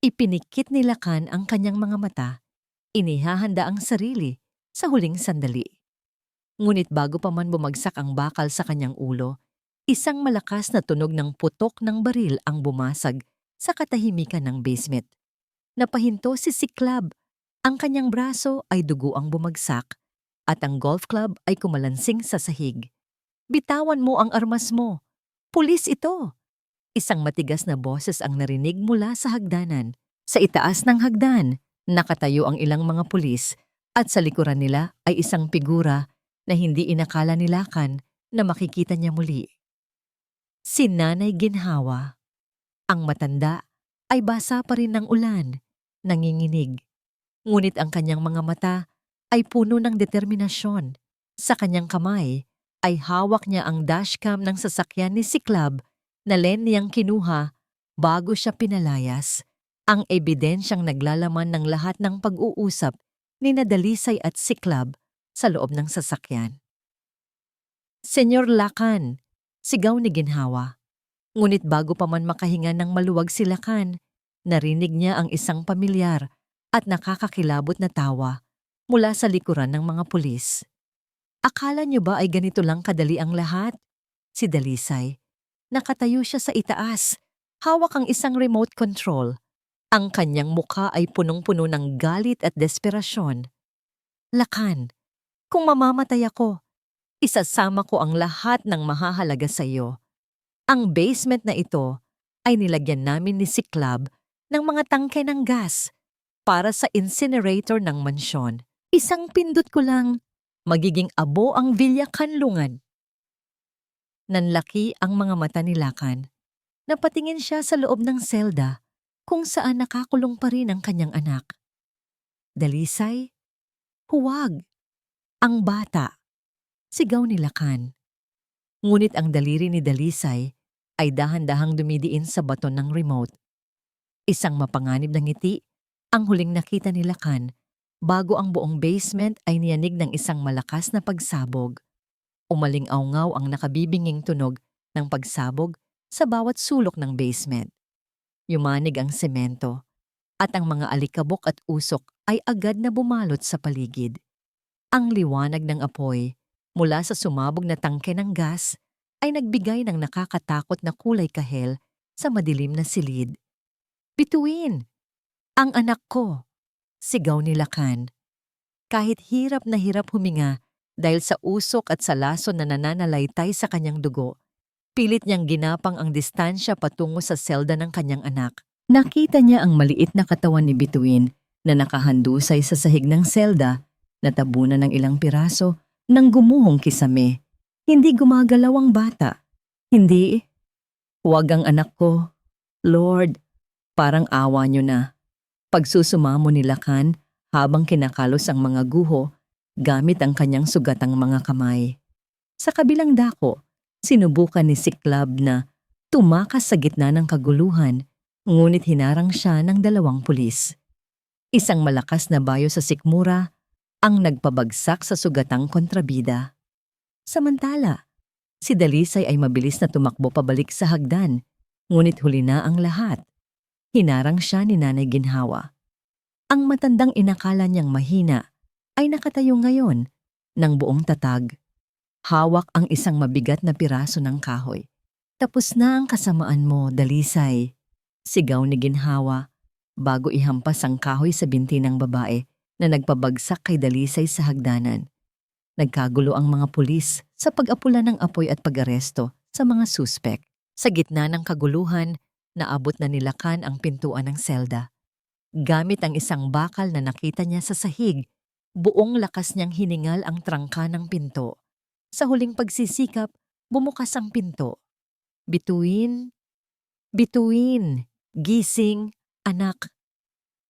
Ipinikit ni Lakan ang kanyang mga mata, inihahanda ang sarili sa huling sandali. Ngunit bago pa man bumagsak ang bakal sa kanyang ulo, isang malakas na tunog ng putok ng baril ang bumasag sa katahimikan ng basement. Napahinto si Siklab. Ang kanyang braso ay dugo ang bumagsak at ang golf club ay kumalansing sa sahig. Bitawan mo ang armas mo. Pulis ito! Isang matigas na boses ang narinig mula sa hagdanan. Sa itaas ng hagdan, nakatayo ang ilang mga pulis at sa likuran nila ay isang figura na hindi inakala ni Lakan na makikita niya muli. Si Nanay Ginhawa. Ang matanda ay basa pa rin ng ulan, nanginginig. Ngunit ang kanyang mga mata ay puno ng determinasyon. Sa kanyang kamay ay hawak niya ang dashcam ng sasakyan ni Siklab na niyang kinuha bago siya pinalayas. Ang ebidensyang naglalaman ng lahat ng pag-uusap ni Dalisay at Siklab sa loob ng sasakyan. Senyor Lakan, sigaw ni Ginhawa. Ngunit bago pa man makahinga ng maluwag si Lakan, narinig niya ang isang pamilyar at nakakakilabot na tawa mula sa likuran ng mga pulis. Akala niyo ba ay ganito lang kadali ang lahat? Si Dalisay. Nakatayo siya sa itaas. Hawak ang isang remote control. Ang kanyang mukha ay punong-puno ng galit at desperasyon. Lakan, kung mamamatay ako, isasama ko ang lahat ng mahahalaga sa iyo. Ang basement na ito ay nilagyan namin ni Siklab ng mga tangke ng gas para sa incinerator ng mansyon. Isang pindot ko lang, magiging abo ang Villa Kanlungan. Nanlaki ang mga mata ni Lakan. Napatingin siya sa loob ng selda kung saan nakakulong pa rin ang kanyang anak. Dalisay, huwag, ang bata, sigaw ni Lakan. Ngunit ang daliri ni Dalisay ay dahan-dahang dumidiin sa baton ng remote. Isang mapanganib na ngiti ang huling nakita ni Lakan bago ang buong basement ay niyanig ng isang malakas na pagsabog. Umaling-awngaw ang nakabibinging tunog ng pagsabog sa bawat sulok ng basement. Yumanig ang semento at ang mga alikabok at usok ay agad na bumalot sa paligid. Ang liwanag ng apoy mula sa sumabog na tangke ng gas ay nagbigay ng nakakatakot na kulay kahel sa madilim na silid. Bituin! Ang anak ko! Sigaw ni Lakan. Kahit hirap na hirap huminga dahil sa usok at sa lason na nananalaytay sa kanyang dugo, pilit niyang ginapang ang distansya patungo sa selda ng kanyang anak. Nakita niya ang maliit na katawan ni Bituin na nakahandusay sa sahig ng selda, natabunan ng ilang piraso ng gumuhong kisame. Hindi gumagalaw ang bata. Hindi. Huwag ang anak ko. Lord, parang awa niyo na. Pagsusumamo ni Lakan habang kinakalos ang mga guho gamit ang kanyang sugatang mga kamay. Sa kabilang dako, sinubukan ni Siklab na tumakas sa gitna ng kaguluhan, ngunit hinarang siya ng 2 pulis. Isang malakas na bayo sa sikmura ang nagpabagsak sa sugatang kontrabida. Samantala, si Dalisay ay mabilis na tumakbo pabalik sa hagdan, ngunit huli na ang lahat. Hinarang siya ni Nanay Ginhawa. Ang matandang inakala niyang mahina ay nakatayo ngayon ng buong tatag. Hawak ang isang mabigat na piraso ng kahoy. Tapos na ang kasamaan mo, Dalisay. Sigaw ni Ginhawa bago ihampas ang kahoy sa binti ng babae na nagpabagsak kay Dalisay sa hagdanan. Nagkagulo ang mga pulis sa pag-apula ng apoy at pag-aresto sa mga suspek. Sa gitna ng kaguluhan, naabot na ni Lakan ang pintuan ng selda. Gamit ang isang bakal na nakita niya sa sahig, buong lakas niyang hiningal ang trangka ng pinto. Sa huling pagsisikap, bumukas ang pinto. Bituin, Bituin, gising, anak.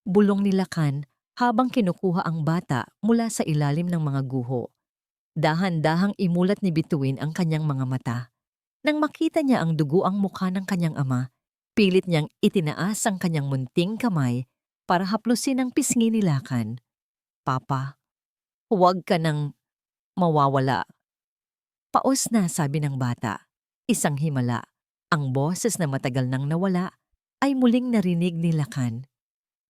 Bulong ni Lakan habang kinukuha ang bata mula sa ilalim ng mga guho. Dahan-dahang imulat ni Bituin ang kanyang mga mata. Nang makita niya ang dugo ang mukha ng kanyang ama, pilit niyang itinaas ang kanyang munting kamay para haplusin ang pisngi ni Lakan. Papa, huwag ka nang mawawala. Paos na, sabi ng bata. Isang himala. Ang boses na matagal nang nawala ay muling narinig ni Lakan.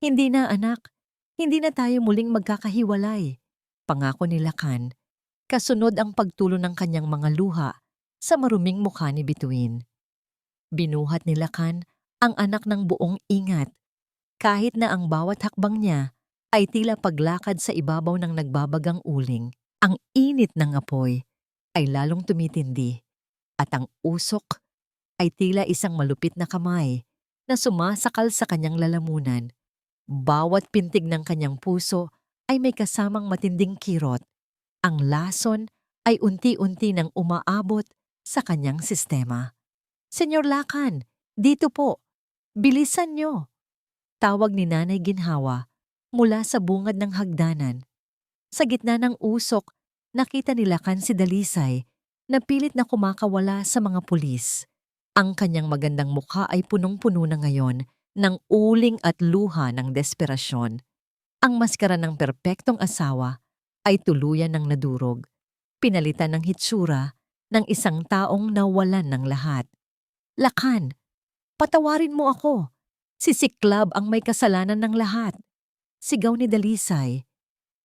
Hindi na, anak. Hindi na tayo muling magkakahiwalay. Pangako ni Lakan. Kasunod ang pagtulo ng kanyang mga luha sa maruming mukha ni Bituin. Binuhat ni Lakan ang anak ng buong ingat, kahit na ang bawat hakbang niya ay tila paglakad sa ibabaw ng nagbabagang uling. Ang init ng apoy ay lalong tumitindi at ang usok ay tila isang malupit na kamay na sumasakal sa kanyang lalamunan. Bawat pintig ng kanyang puso ay may kasamang matinding kirot. Ang lason ay unti-unti nang umaabot sa kanyang sistema. Senyor Lakan, dito po. Bilisan niyo. Tawag ni Nanay Ginhawa mula sa bungad ng hagdanan. Sa gitna ng usok, nakita ni Lakan si Dalisay na pilit na kumakawala sa mga pulis. Ang kanyang magandang mukha ay punong-puno na ngayon ng uling at luha ng desperasyon. Ang maskara ng perpektong asawa ay tuluyan ng nadurog. Pinalitan ng hitsura ng isang taong nawalan ng lahat. Lakan, patawarin mo ako. Si Siklab ang may kasalanan ng lahat. Sigaw ni Dalisay,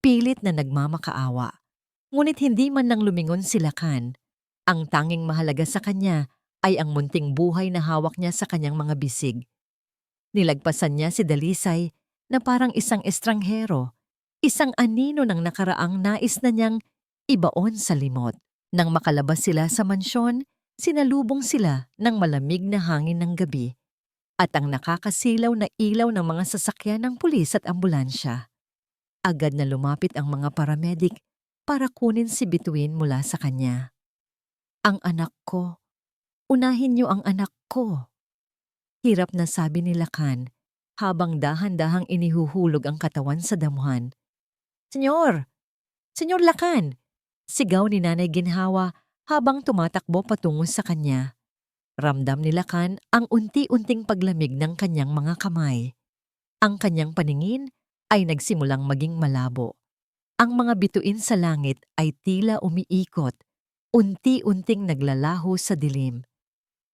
pilit na nagmamakaawa. Ngunit hindi man lang lumingon si Lakan. Ang tanging mahalaga sa kanya ay ang munting buhay na hawak niya sa kanyang mga bisig. Nilagpasan niya si Dalisay na parang isang estranghero, isang anino ng nakaraang nais na niyang ibaon sa limot. Nang makalabas sila sa mansyon, sinalubong sila ng malamig na hangin ng gabi at ang nakakasilaw na ilaw ng mga sasakyan ng pulis at ambulansya. Agad na lumapit ang mga paramedic para kunin si Bituin mula sa kanya. Ang anak ko. Unahin niyo ang anak ko. Hirap na sabi ni Lakan habang dahan-dahang inihuhulog ang katawan sa damuhan. Senyor! Senyor Lakan! Sigaw ni Nanay Ginhawa habang tumatakbo patungo sa kanya. Ramdam ni Lakan ang unti-unting paglamig ng kanyang mga kamay. Ang kanyang paningin ay nagsimulang maging malabo. Ang mga bituin sa langit ay tila umiikot, unti-unting naglalaho sa dilim.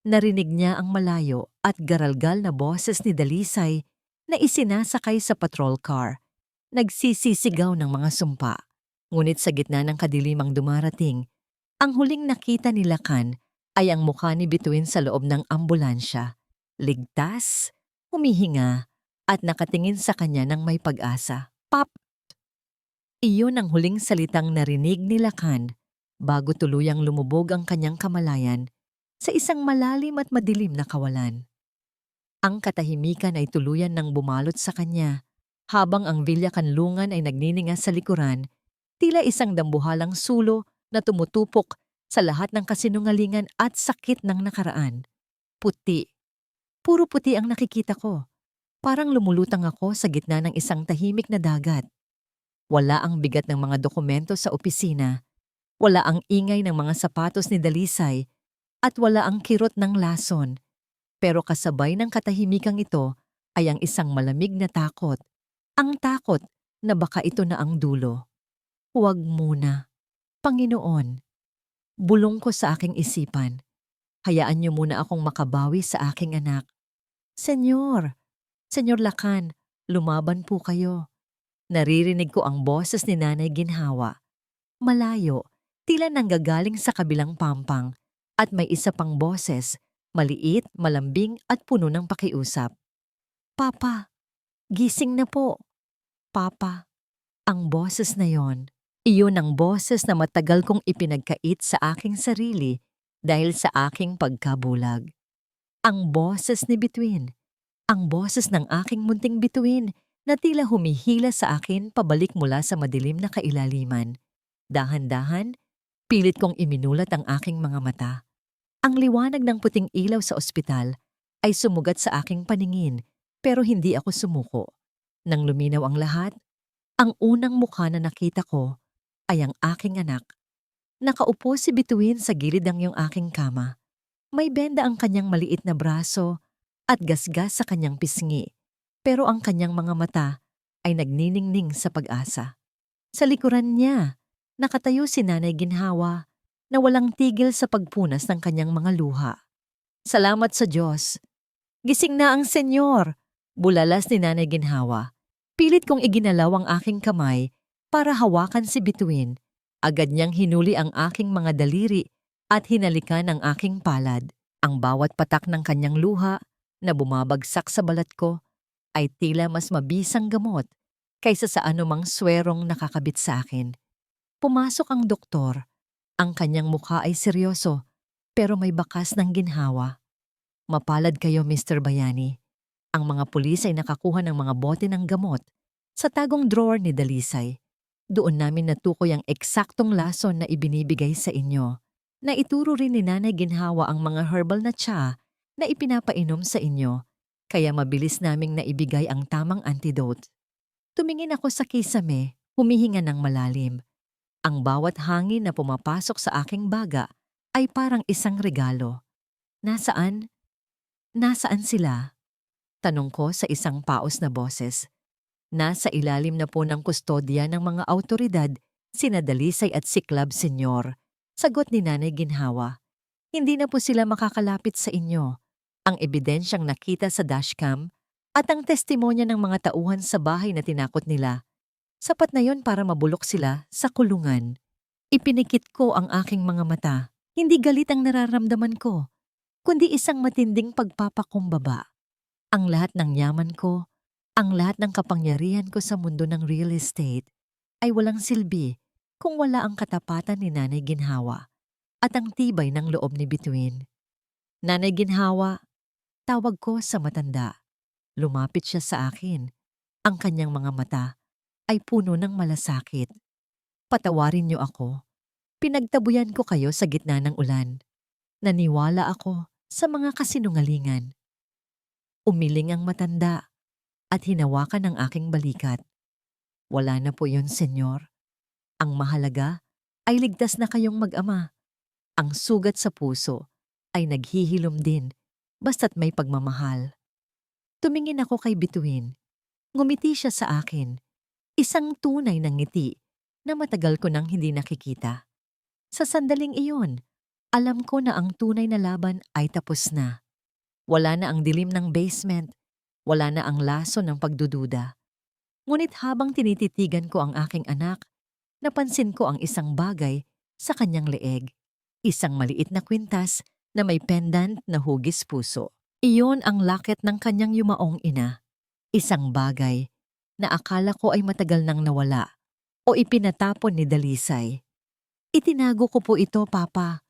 Narinig niya ang malayo at garalgal na boses ni Dalisay na isinasakay sa patrol car. Nagsisisigaw ng mga sumpa. Ngunit sa gitna ng kadilimang dumarating, ang huling nakita ni Lakan ay ang mukha ni Bituin sa loob ng ambulansya. Ligtas, humihinga, at nakatingin sa kanya ng may pag-asa. Pop! Iyon ang huling salitang narinig ni Lakan bago tuluyang lumubog ang kanyang kamalayan sa isang malalim at madilim na kawalan. Ang katahimikan ay tuluyan ng bumalot sa kanya habang ang Villa Kanlungan ay nagnininga sa likuran, tila isang dambuhalang sulo na tumutupok sa lahat ng kasinungalingan at sakit ng nakaraan. Puti. Puro puti ang nakikita ko. Parang lumulutang ako sa gitna ng isang tahimik na dagat. Wala ang bigat ng mga dokumento sa opisina, wala ang ingay ng mga sapatos ni Dalisay, at wala ang kirot ng lason. Pero kasabay ng katahimikang ito ay ang isang malamig na takot. Ang takot na baka ito na ang dulo. Huwag muna. Panginoon, bulong ko sa aking isipan. Hayaan niyo muna akong makabawi sa aking anak. Senyor, Senyor Lakan, lumaban po kayo. Naririnig ko ang boses ni Nanay Ginhawa. Malayo, tila nanggagaling sa kabilang pampang, at may isa pang boses, maliit, malambing at puno ng pakiusap. Papa, gising na po. Papa, ang boses na yon. Iyon ang boses na matagal kong ipinagkait sa aking sarili dahil sa aking pagkabulag. Ang boses ni Bituin. Ang boses ng aking munting bituin na tila humihila sa akin pabalik mula sa madilim na kailaliman. Dahan-dahan, pilit kong iminulat ang aking mga mata. Ang liwanag ng puting ilaw sa ospital ay sumugat sa aking paningin pero hindi ako sumuko. Nang luminaw ang lahat, ang unang mukha na nakita ko ay ang aking anak. Nakaupo si Bituin sa gilid ng iyong aking kama. May benda ang kanyang maliit na braso at gasgas sa kanyang pisngi, pero ang kanyang mga mata ay nagniningning sa pag-asa. Sa likuran niya, nakatayo si Nanay Ginhawa na walang tigil sa pagpunas ng kanyang mga luha. Salamat sa Diyos. Gising na ang senyor, bulalas ni Nanay Ginhawa. Pilit kong iginalaw ang aking kamay para hawakan si Bituin. Agad niyang hinuli ang aking mga daliri at hinalikan ang aking palad. Ang bawat patak ng kanyang luha na bumabagsak sa balat ko ay tila mas mabisang gamot kaysa sa anumang swerong nakakabit sa akin. Pumasok ang doktor. Ang kanyang mukha ay seryoso pero may bakas ng ginhawa. Mapalad kayo, Mr. Bayani. Ang mga pulis ay nakakuha ng mga bote ng gamot sa tagong drawer ni Dalisay. Doon namin natukoy ang eksaktong lason na ibinibigay sa inyo. Naituro rin ni Nanay Ginhawa ang mga herbal na tsa na ipinapainom sa inyo, kaya mabilis naming naibigay ang tamang antidote. Tumingin ako sa kisame, humihinga ng malalim. Ang bawat hangin na pumapasok sa aking baga ay parang isang regalo. Nasaan? Nasaan sila? Tanong ko sa isang paos na boses. Nasa ilalim na po ng kustodya ng mga awtoridad, sina Dalisay at Siklab, Senyor. Sagot ni Nanay Ginhawa. Hindi na po sila makakalapit sa inyo. Ang ebidensyang nakita sa dashcam at ang testimonya ng mga tauhan sa bahay na tinakot nila, sapat na yon para mabulok sila sa kulungan. Ipinikit ko ang aking mga mata. Hindi galit ang nararamdaman ko, kundi isang matinding pagpapakumbaba. Ang lahat ng yaman ko, ang lahat ng kapangyarihan ko sa mundo ng real estate ay walang silbi kung wala ang katapatan ni Nanay Ginhawa at ang tibay ng loob ni Bituin. Nanay Ginhawa, tawag ko sa matanda. Lumapit siya sa akin. Ang kanyang mga mata ay puno ng malasakit. Patawarin niyo ako. Pinagtabuyan ko kayo sa gitna ng ulan. Naniwala ako sa mga kasinungalingan. Umiling ang matanda at hinawakan ang aking balikat. Wala na po yon, senyor. Ang mahalaga ay ligtas na kayong mag-ama. Ang sugat sa puso ay naghihilom din basta't may pagmamahal. Tumingin ako kay Bituin. Ngumiti siya sa akin. Isang tunay na ngiti na matagal ko nang hindi nakikita. Sa sandaling iyon, alam ko na ang tunay na laban ay tapos na. Wala na ang dilim ng basement. Wala na ang laso ng pagdududa. Ngunit habang tinititigan ko ang aking anak, napansin ko ang isang bagay sa kanyang leeg. Isang maliit na kwintas na may pendant na hugis puso. Iyon ang laket ng kanyang yumaong ina. Isang bagay na akala ko ay matagal nang nawala o ipinatapon ni Dalisay. Itinago ko po ito, Papa,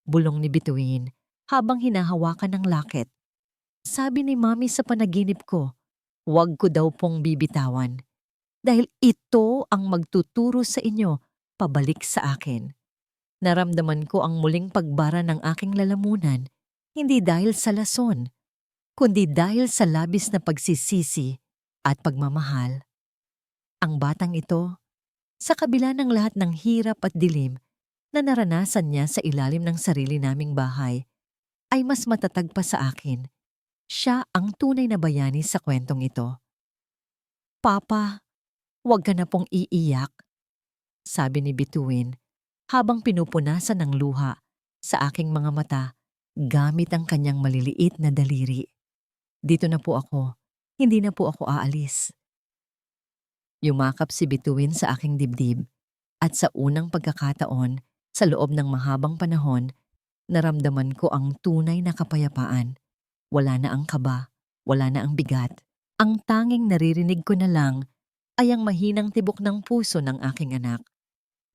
bulong ni Bituin habang hinahawakan ng laket. Sabi ni Mami sa panaginip ko, huwag ko daw pong bibitawan dahil ito ang magtuturo sa inyo pabalik sa akin. Naramdaman ko ang muling pagbara ng aking lalamunan, hindi dahil sa lason, kundi dahil sa labis na pagsisisi at pagmamahal. Ang batang ito, sa kabila ng lahat ng hirap at dilim na naranasan niya sa ilalim ng sarili naming bahay, ay mas matatag pa sa akin. Siya ang tunay na bayani sa kwentong ito. Papa, huwag ka na pong iiyak, sabi ni Bituin habang pinupunasan ng luha sa aking mga mata gamit ang kanyang maliliit na daliri. Dito na po ako, hindi na po ako aalis. Yumakap si Bituin sa aking dibdib at sa unang pagkakataon sa loob ng mahabang panahon, naramdaman ko ang tunay na kapayapaan. Wala na ang kaba, wala na ang bigat. Ang tanging naririnig ko na lang ay ang mahinang tibok ng puso ng aking anak.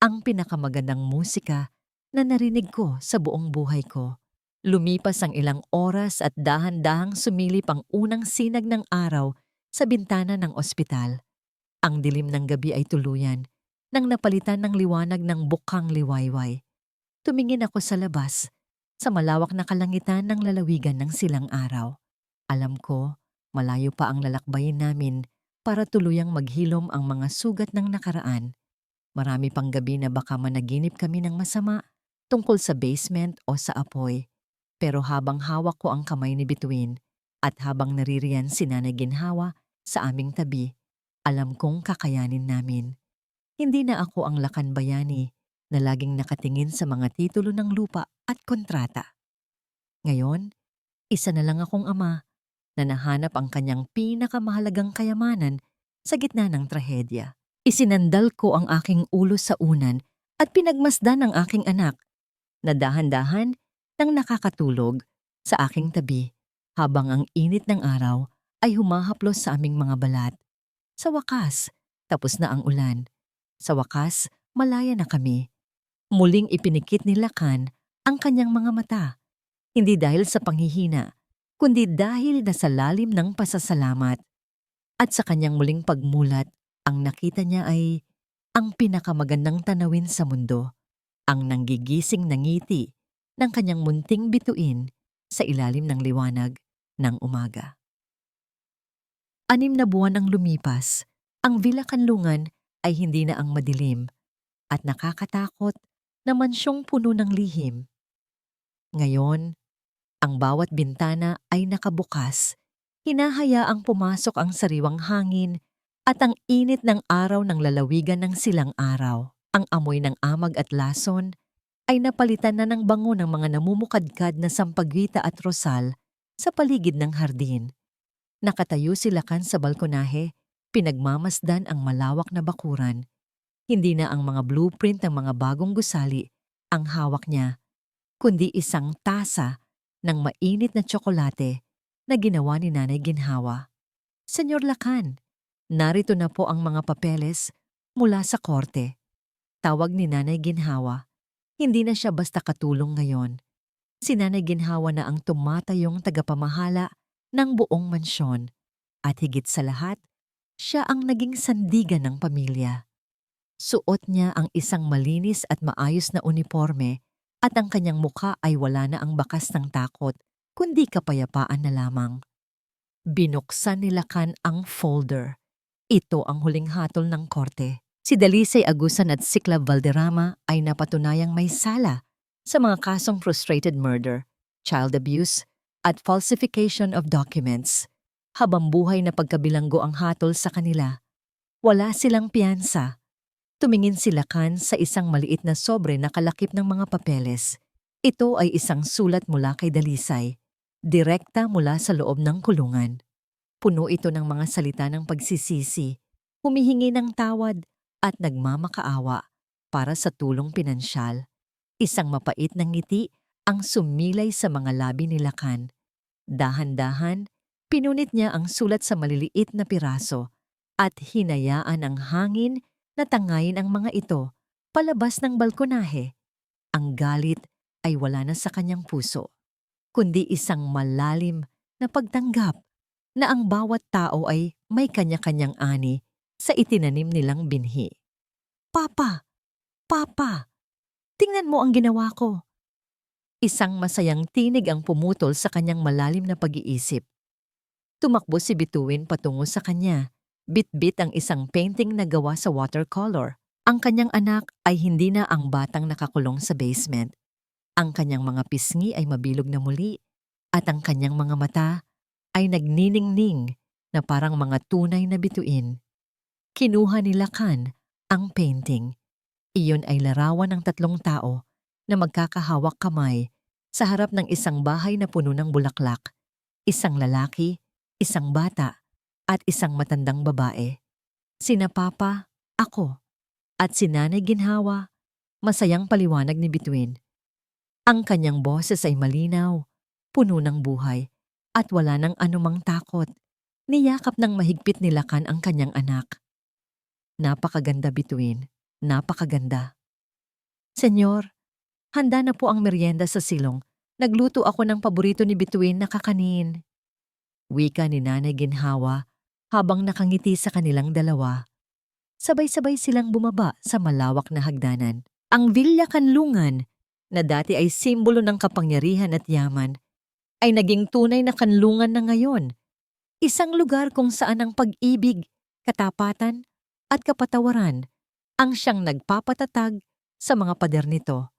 Ang pinakamagandang musika na narinig ko sa buong buhay ko. Lumipas ang ilang oras at dahan-dahang sumilip ang unang sinag ng araw sa bintana ng ospital. Ang dilim ng gabi ay tuluyan nang napalitan ng liwanag ng bukhang liwayway. Tumingin ako sa labas, sa malawak na kalangitan ng lalawigan ng silang araw. Alam ko, malayo pa ang lalakbayin namin para tuluyang maghilom ang mga sugat ng nakaraan. Marami pang gabi na baka managinip kami ng masama tungkol sa basement o sa apoy. Pero habang hawak ko ang kamay ni Bituin at habang naririyan si Nanay Ginhawa sa aming tabi, alam kong kakayanin namin. Hindi na ako ang lakan bayani na laging nakatingin sa mga titulo ng lupa at kontrata. Ngayon, isa na lang akong ama na nahanap ang kanyang pinakamahalagang kayamanan sa gitna ng trahedya. Isinandal ko ang aking ulo sa unan at pinagmasdan ang aking anak na dahan-dahan nang nakakatulog sa aking tabi habang ang init ng araw ay humahaplos sa aming mga balat. Sa wakas, tapos na ang ulan. Sa wakas, malaya na kami. Muling ipinikit ni Lakan ang kanyang mga mata, hindi dahil sa panghihina, kundi dahil nasa lalim ng pasasalamat. At sa kanyang muling pagmulat, ang nakita niya ay ang pinakamagandang tanawin sa mundo, ang nanggigising na ngiti ng kanyang munting bituin sa ilalim ng liwanag ng umaga. 6 na buwan ang lumipas, ang Villa Kanlungan ay hindi na ang madilim at nakakatakot na mansyong puno ng lihim. Ngayon, ang bawat bintana ay nakabukas, hinahayaang pumasok ang sariwang hangin at ang init ng araw ng lalawigan ng silang araw. Ang amoy ng amag at lason ay napalitan na ng bango ng mga namumukadkad na sampaguita at rosal sa paligid ng hardin. Nakatayo si Lakan sa balkonahe, pinagmamasdan ang malawak na bakuran. Hindi na ang mga blueprint ng mga bagong gusali ang hawak niya, kundi isang tasa ng mainit na tsokolate na ginawa ni Nanay Ginhawa. Senyor Lakan, narito na po ang mga papeles mula sa korte. Tawag ni Nanay Ginhawa. Hindi na siya basta katulong ngayon. Si Nanay Ginhawa na ang tumatayong tagapamahala ng buong mansyon. At higit sa lahat, siya ang naging sandigan ng pamilya. Suot niya ang isang malinis at maayos na uniforme at ang kanyang mukha ay wala na ang bakas ng takot, kundi kapayapaan na lamang. Binuksan ni Lakan ang folder. Ito ang huling hatol ng korte. Si Dalisay Agusan at Sikla Valderrama ay napatunayang may sala sa mga kasong frustrated murder, child abuse, at falsification of documents. Habang buhay na pagkabilanggo ang hatol sa kanila, wala silang piyansa. Tumingin si Lakan sa isang maliit na sobre na kalakip ng mga papeles. Ito ay isang sulat mula kay Dalisay, direkta mula sa loob ng kulungan. Puno ito ng mga salita ng pagsisisi, humihingi ng tawad at nagmamakaawa para sa tulong pinansyal. Isang mapait na ngiti ang sumilay sa mga labi ni Lakan. Dahan-dahan, pinunit niya ang sulat sa maliliit na piraso at hinayaan ang hangin na tangayin ang mga ito palabas ng balkonahe. Ang galit ay wala na sa kanyang puso, kundi isang malalim na pagtanggap na ang bawat tao ay may kanya-kanyang ani sa itinanim nilang binhi. Papa! Papa! Tingnan mo ang ginawa ko! Isang masayang tinig ang pumutol sa kanyang malalim na pag-iisip. Tumakbo si Bituin patungo sa kanya. Bit-bit ang isang painting na gawa sa watercolor. Ang kanyang anak ay hindi na ang batang nakakulong sa basement. Ang kanyang mga pisngi ay mabilog na muli at ang kanyang mga mata ay nagniningning na parang mga tunay na bituin. Kinuha ni Lakan ang painting. Iyon ay larawan ng 3 tao na magkakahawak kamay sa harap ng isang bahay na puno ng bulaklak. Isang lalaki, isang bata, at isang matandang babae. Sina Papa, ako, at si Nanay Ginhawa. Masayang paliwanag ni Bituin. Ang kanyang boses ay malinaw, puno ng buhay, at wala ng anumang takot. Niyakap ng mahigpit ni Lakan ang kanyang anak. Napakaganda, Bituin. Napakaganda. Senyor, handa na po ang merienda sa silong. Nagluto ako ng paborito ni Bituin na kakanin. Wika ni Nanay Ginhawa habang nakangiti sa kanilang dalawa. Sabay-sabay silang bumaba sa malawak na hagdanan. Ang Villa Kanlungan, na dati ay simbolo ng kapangyarihan at yaman, ay naging tunay na kanlungan na ngayon. Isang lugar kung saan ang pag-ibig, katapatan, at kapatawaran ang siyang nagpapatatag sa mga pader nito.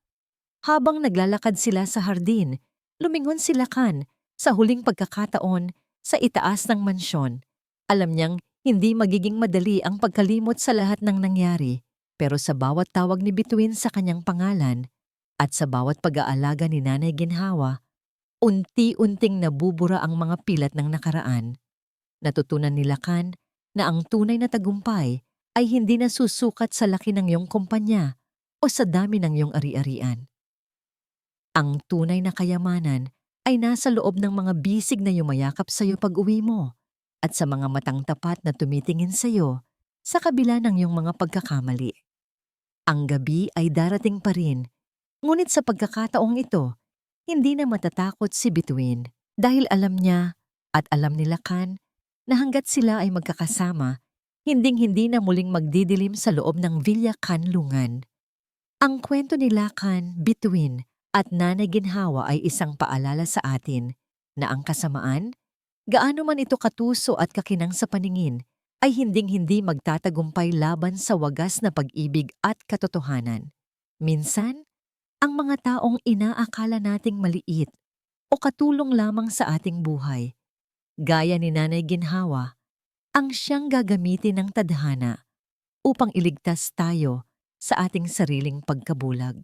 Habang naglalakad sila sa hardin, lumingon si Lakan sa huling pagkakataon sa itaas ng mansyon. Alam niyang hindi magiging madali ang pagkalimot sa lahat ng nangyari, pero sa bawat tawag ni Bituin sa kanyang pangalan at sa bawat pag-aalaga ni Nanay Ginhawa, unti-unting nabubura ang mga pilat ng nakaraan. Natutunan ni Lakan na ang tunay na tagumpay ay hindi nasusukat sa laki ng iyong kumpanya o sa dami ng iyong ari-arian. Ang tunay na kayamanan ay nasa loob ng mga bisig na yumayakap sa iyo pag-uwi mo at sa mga matang tapat na tumitingin sa iyo sa kabila ng iyong mga pagkakamali. Ang gabi ay darating pa rin, ngunit sa pagkakataong ito, hindi na matatakot si Bituin dahil alam niya at alam ni Lakan na hanggat sila ay magkakasama, hinding-hindi na muling magdidilim sa loob ng Villa Kanlungan. Ang kwento ni Lakan, Bituin at Nanay Ginhawa ay isang paalala sa atin na ang kasamaan, gaano man ito katuso at kakinang sa paningin, ay hinding-hindi magtatagumpay laban sa wagas na pag-ibig at katotohanan. Minsan, ang mga taong inaakala nating maliit o katulong lamang sa ating buhay, gaya ni Nanay Ginhawa, ang siyang gagamitin ng tadhana upang iligtas tayo sa ating sariling pagkabulag.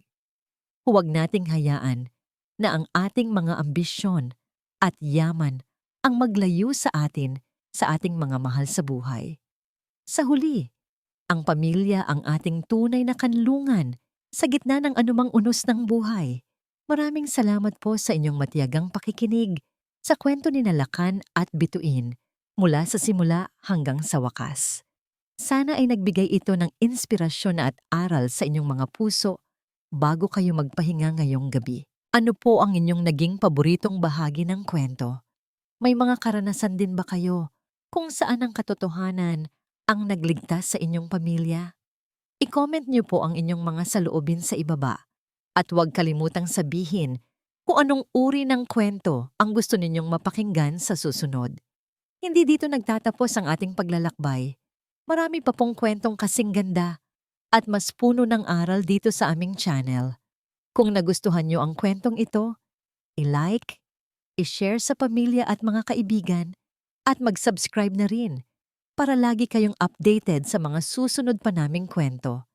Huwag nating hayaan na ang ating mga ambisyon at yaman ang maglayo sa atin sa ating mga mahal sa buhay. Sa huli, ang pamilya ang ating tunay na kanlungan sa gitna ng anumang unos ng buhay. Maraming salamat po sa inyong matiyagang pakikinig sa kwento ni Lakan at Bituin mula sa simula hanggang sa wakas. Sana ay nagbigay ito ng inspirasyon at aral sa inyong mga puso bago kayo magpahinga ngayong gabi. Ano po ang inyong naging paboritong bahagi ng kwento? May mga karanasan din ba kayo kung saan ang katotohanan ang nagligtas sa inyong pamilya? I-comment niyo po ang inyong mga saloobin sa ibaba at huwag kalimutang sabihin kung anong uri ng kwento ang gusto ninyong mapakinggan sa susunod. Hindi dito nagtatapos ang ating paglalakbay. Marami pa pong kwentong kasing ganda at mas puno ng aral dito sa aming channel. Kung nagustuhan niyo ang kwentong ito, i-like, i-share sa pamilya at mga kaibigan at mag-subscribe na rin para lagi kayong updated sa mga susunod pa naming kwento.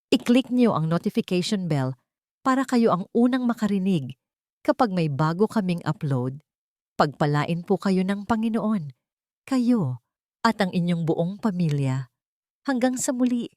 I-click niyo ang notification bell para kayo ang unang makarinig kapag may bago kaming upload. Pagpalain po kayo ng Panginoon, kayo at ang inyong buong pamilya. Hanggang sa muli.